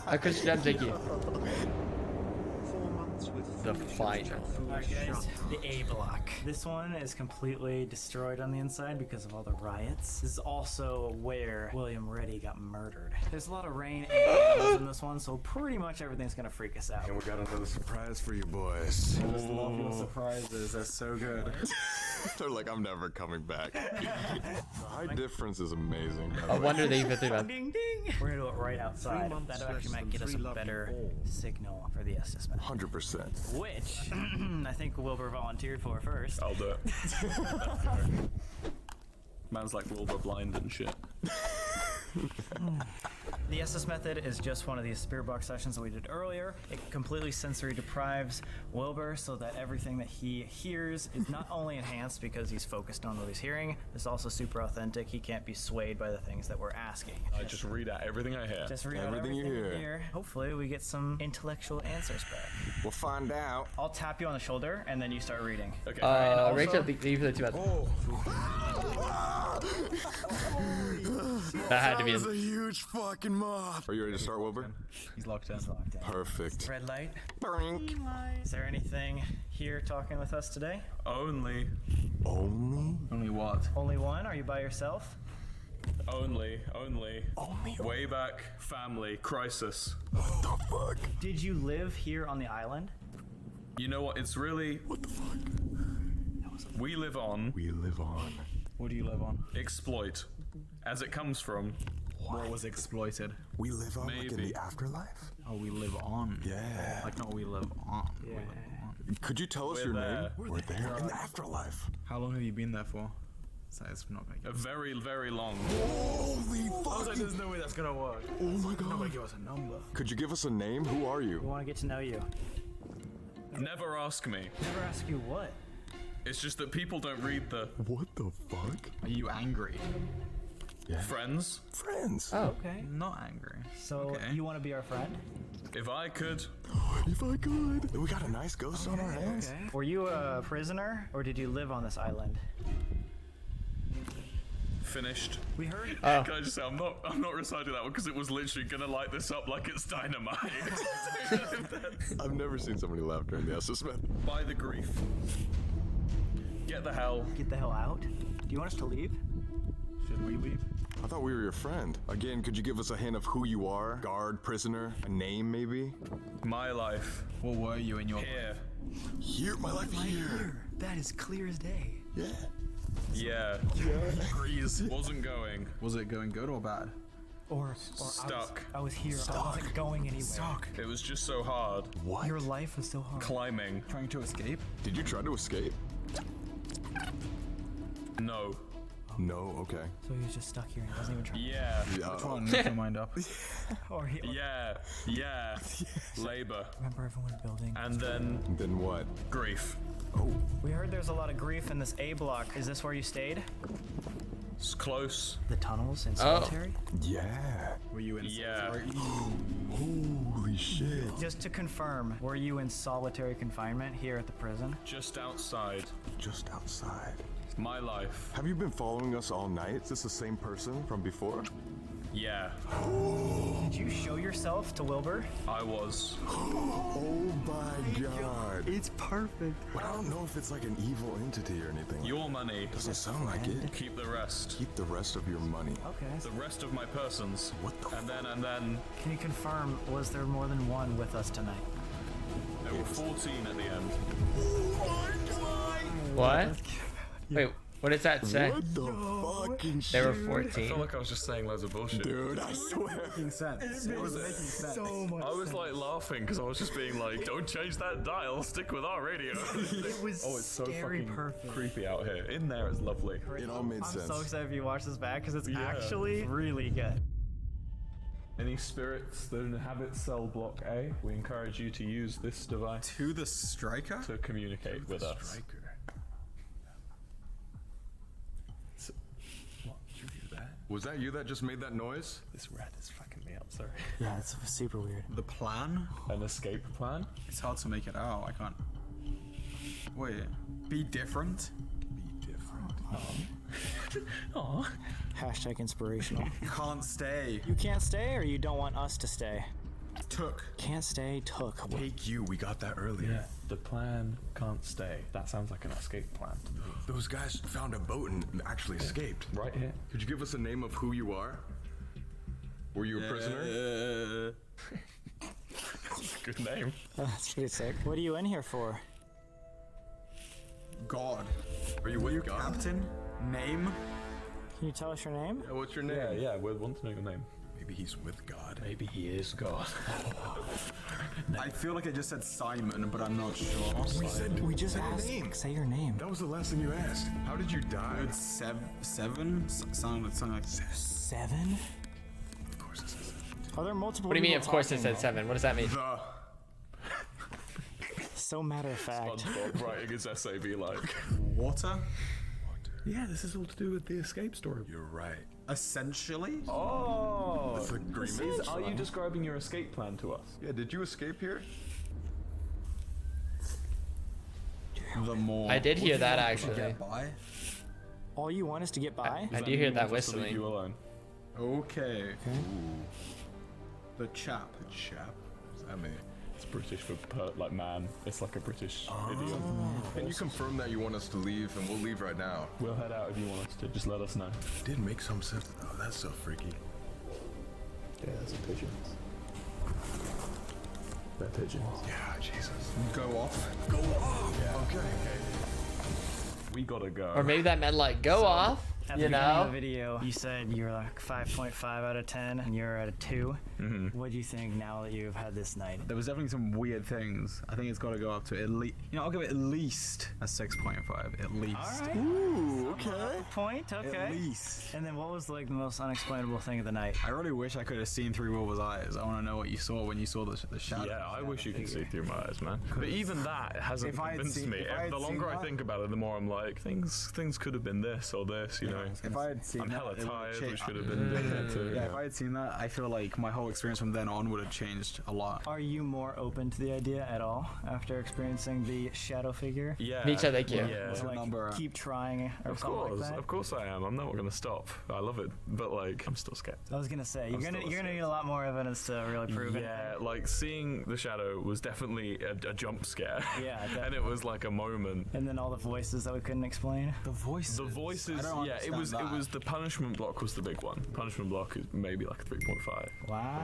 S1: I could just take you.
S8: 4 months with
S1: The
S8: foolish
S1: final.
S8: gamers.
S12: Alright guys, the A block. This one is completely destroyed on the inside because of all the riots. This is also where William Reddy got murdered. There's a lot of rain and animals in this one, so pretty much everything's gonna freak us out.
S5: And we got another surprise for you boys.
S12: I just love your surprises, they're so good.
S5: They're like, I'm never coming back. The height difference is amazing.
S1: I wonder they even think about.
S12: Ding ding! We're gonna do it right outside.
S8: 3 months
S12: That actually
S8: less
S12: might
S8: than
S12: get us
S8: 3
S12: a
S8: lovely
S12: better
S8: balls.
S12: signal for the Asst method.
S5: 100%.
S12: Which I think Wilbur volunteered for first.
S2: I'll do it. Man's like Wilbur blind and shit.
S12: The Asst method is just one of these spirit box sessions that we did earlier. It completely sensory deprives Wilbur so that everything that he hears is not only enhanced because he's focused on what he's hearing, it's also super authentic. He can't be swayed by the things that we're asking.
S2: I just read out everything I hear.
S12: Just read out
S5: Everything you hear.
S12: Hopefully we get some intellectual answers back.
S5: We'll find out.
S12: I'll tap you on the shoulder and then you start reading.
S2: Okay.
S1: Rachel, leave the 2 minutes. That had to be.
S5: That was a huge fucking moth. Are you ready to start, Wilbur?
S12: He's locked in. He's locked in.
S5: Perfect.
S12: Red light.
S5: Brink.
S12: Is there anything here talking with us today?
S2: Only.
S12: Only what? Only one? Are you by yourself?
S2: Only. Way back, family, crisis.
S5: What the fuck?
S12: Did you live here on the island?
S2: You know what? It's really.
S5: What the fuck?
S2: We live on.
S5: We live on.
S7: What do you live on?
S2: Exploit. As it comes from.
S7: What was exploited?
S5: We live on like in
S2: Maybe.
S5: the afterlife?
S7: Oh, we live on.
S5: Yeah.
S7: Like, no, we live on.
S12: Yeah.
S7: We live on.
S5: Could you tell us
S2: We're
S5: your
S2: there.
S5: name? We're there in the afterlife.
S7: How long have you been there for? So it's not gonna
S2: A very, very long.
S5: Holy fuck!
S7: there's no way that's gonna work.
S5: Oh my god.
S7: Give us a number.
S5: Could you give us a name? Who are you?
S12: We want to get to know you.
S2: Never ask me.
S12: Never ask you what.
S2: It's just that people don't read the
S5: What the fuck?
S7: Are you angry?
S5: Yeah.
S2: friends.
S5: Friends.
S1: Oh.
S12: Okay.
S7: Not angry.
S12: So
S7: Okay.
S12: you want to be our friend?
S2: If I could.
S5: If I could. We got a nice ghost on our hands.
S12: Okay. Were you a prisoner or did you live on this island?
S2: Finished.
S12: We heard.
S1: Oh.
S2: Can I just say I'm not reciting that one because it was literally gonna light this up like it's dynamite.
S5: I've never seen somebody laugh during the Asst method.
S2: By the grief. Get the hell.
S12: Get the hell out. Do you want us to leave?
S7: Should we leave?
S5: I thought we were your friend. Again, could you give us a hint of who you are? Guard, prisoner, a name maybe?
S2: My life.
S7: What were you in your
S2: Here.
S5: Here, my life here.
S12: That is clear as day.
S5: Yeah.
S2: Yeah.
S5: Agrees.
S2: Wasn't going.
S7: Was it going good or bad?
S12: Or
S2: Stuck.
S12: I was here. I wasn't going anywhere.
S2: It was just so hard.
S5: What?
S12: Your life was so hard.
S2: Climbing.
S7: Trying to escape?
S5: Did you try to escape?
S2: No.
S5: No, okay.
S12: So he was just stuck here and he wasn't even trying.
S2: Yeah.
S7: Which one? Make your mind up.
S12: Or he.
S2: Yeah. Yeah. Labor.
S12: Remember everyone building.
S2: And then
S5: Then what?
S2: grief.
S5: Oh.
S12: We heard there's a lot of grief in this A block. Is this where you stayed?
S2: It's close.
S12: The tunnels in solitary?
S5: Yeah.
S7: Were you in
S2: Yeah.
S5: Holy shit.
S12: Just to confirm, were you in solitary confinement here at the prison?
S2: Just outside.
S5: Just outside.
S2: My life.
S5: Have you been following us all night? Is this the same person from before?
S2: Yeah.
S12: Did you show yourself to Wilbur?
S2: I was.
S5: Oh my god.
S12: It's perfect.
S5: But I don't know if it's like an evil entity or anything.
S2: Your money.
S5: Doesn't sound like it.
S2: Keep the rest.
S5: Keep the rest of your money.
S12: Okay.
S2: The rest of my persons.
S5: What the
S2: And then.
S12: Can you confirm, was there more than one with us tonight?
S2: There were 14 at the end.
S1: What? Wait, what does that say?
S5: What the fucking shit?
S1: There were
S2: I
S1: 14.
S2: felt like I was just saying loads of bullshit.
S5: Dude, I swear.
S12: Making sense. It was making sense. So much
S2: I was like laughing because I was just being like, don't change that dial, stick with our radio.
S12: It was
S2: oh, it's so
S12: scary
S2: fucking
S12: perfect.
S2: creepy out here. In there, it's lovely.
S5: It all made
S12: I'm
S5: sense.
S12: so excited for you to watch this back because it's
S2: Yeah.
S12: actually really good.
S2: Any spirits that inhabit cell block A, we encourage you to use this device
S11: To the striker?
S2: to communicate with us.
S5: Striker.
S2: What? Did you hear that?
S5: Was that you that just made that noise?
S2: This rat is fucking me up, sorry.
S12: Yeah, it's super weird.
S11: The plan?
S2: An escape plan?
S11: It's hard to make it out. I can't. Wait. Be different?
S5: Be different.
S2: Aww.
S12: Hashtag inspirational.
S11: Can't stay.
S12: You can't stay or you don't want us to stay?
S11: Took.
S12: Can't stay, took.
S5: Take you. We got that earlier.
S2: Yeah, the plan can't stay. That sounds like an escape plan to me.
S5: Those guys found a boat and actually escaped.
S2: Right here.
S5: Could you give us a name of who you are? Were you a prisoner?
S2: Good name.
S12: Oh, that's pretty sick. What are you in here for?
S11: God.
S5: Are you with God?
S11: Captain? Name?
S12: Can you tell us your name?
S5: Yeah, what's your name?
S2: Yeah, we want to know your name.
S5: Maybe he's with God.
S2: Maybe he is God.
S11: I feel like I just said Simon, but I'm not sure.
S12: We just
S5: Say your
S12: asked.
S5: name.
S12: Say your name.
S5: That was the last thing you asked. How did you die?
S11: It's seven? Sounded like
S12: 7?
S5: Of course it says that.
S12: Are there multiple?
S1: What do you mean?
S12: people
S1: Of course it
S12: talking,
S1: said
S12: though?
S1: 7. What does that mean?
S11: the.
S12: So matter of fact.
S2: SpongeBob writing his essay be like,
S11: Water?
S2: yeah, this is all to do with the escape story.
S5: You're right.
S11: Essentially?
S2: Oh!
S5: That's agreement.
S2: Are you describing your escape plan to us?
S5: Yeah, did you escape here?
S11: The more.
S1: I did hear that
S11: to
S1: actually.
S11: get by?
S12: All you want is to get by?
S1: I do hear that
S2: Just to leave
S1: whistling.
S2: you alone.
S11: Okay. The chap.
S5: Chap? What does that mean?
S2: It's British for like man. It's like a British idiom.
S5: Can you confirm that you want us to leave, and we'll leave right now?
S2: We'll head out if you want us to. Just let us know.
S5: It did make some sense. Oh, that's so freaky.
S2: Yeah, there's some pigeons. They're pigeons.
S5: Yeah, Jesus.
S11: Go off.
S5: Go off!
S2: Yeah.
S5: Okay.
S2: We gotta go.
S1: Or maybe that meant like go off.
S12: At the
S1: You
S12: beginning of
S1: know?
S12: the video, you said you're like 5.5 out of 10, and you're at a 2. What do you think now that you've had this night?
S11: There was definitely some weird things. I think it's got to go up to at least. You know, I'll give it at least a 6.5. At least.
S12: All right.
S11: Ooh, okay.
S12: Point. Okay.
S11: At least.
S12: And then what was like the most unexplainable thing of the night?
S11: I really wish I could have seen through Wilbur's eyes. I want to know what you saw when you saw the shadow.
S2: Yeah, I wish you could see through my eyes, man. But even that hasn't
S11: If I had
S2: convinced
S11: seen-
S2: me.
S11: if I had
S2: The
S11: seen
S2: longer I
S11: that-
S2: think about it, the more I'm like, things could have been this or this, you know.
S11: If I had seen
S2: I'm
S11: that,
S2: hella
S11: it would've
S2: tired,
S11: changed-
S2: which could have been different too.
S11: Yeah, if I had seen that, I feel like my whole experience from then on would have changed a lot.
S12: Are you more open to the idea at all after experiencing the shadow figure?
S2: Yeah.
S1: Me too, thank you.
S2: Yeah.
S11: What's your
S12: Like,
S11: number?
S12: keep trying or
S2: Of
S12: something
S2: course,
S12: like that?
S2: of course I am. I'm not gonna stop. I love it, but like, I'm still scared.
S12: I was gonna say you're
S2: I'm
S12: gonna
S2: still
S12: you're gonna
S2: scared.
S12: need a lot more evidence to really prove it.
S2: Yeah, like seeing the shadow was definitely a jump scare.
S12: Yeah,
S2: and it was like a moment.
S12: And then all the voices that we couldn't explain.
S11: The voices.
S2: The voices,
S11: I don't
S2: yeah, it was
S11: understand that.
S2: the punishment block was the big one. Punishment block is maybe like a 3.5.
S12: Wow.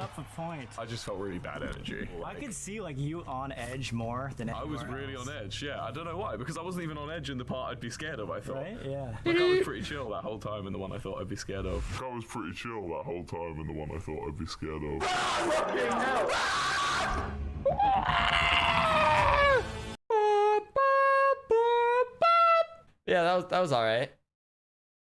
S12: Up a point.
S2: I just felt really bad energy.
S12: I could see like you on edge more than
S2: I was
S12: anywhere
S2: really
S12: else.
S2: on edge, yeah. I don't know why, because I wasn't even on edge in the part I'd be scared of, I thought.
S12: Right? Yeah.
S2: Like, I was pretty chill that whole time in the one I thought I'd be scared of.
S14: I was pretty chill that whole time in the one I thought I'd be scared of.
S1: Yeah, that was all right.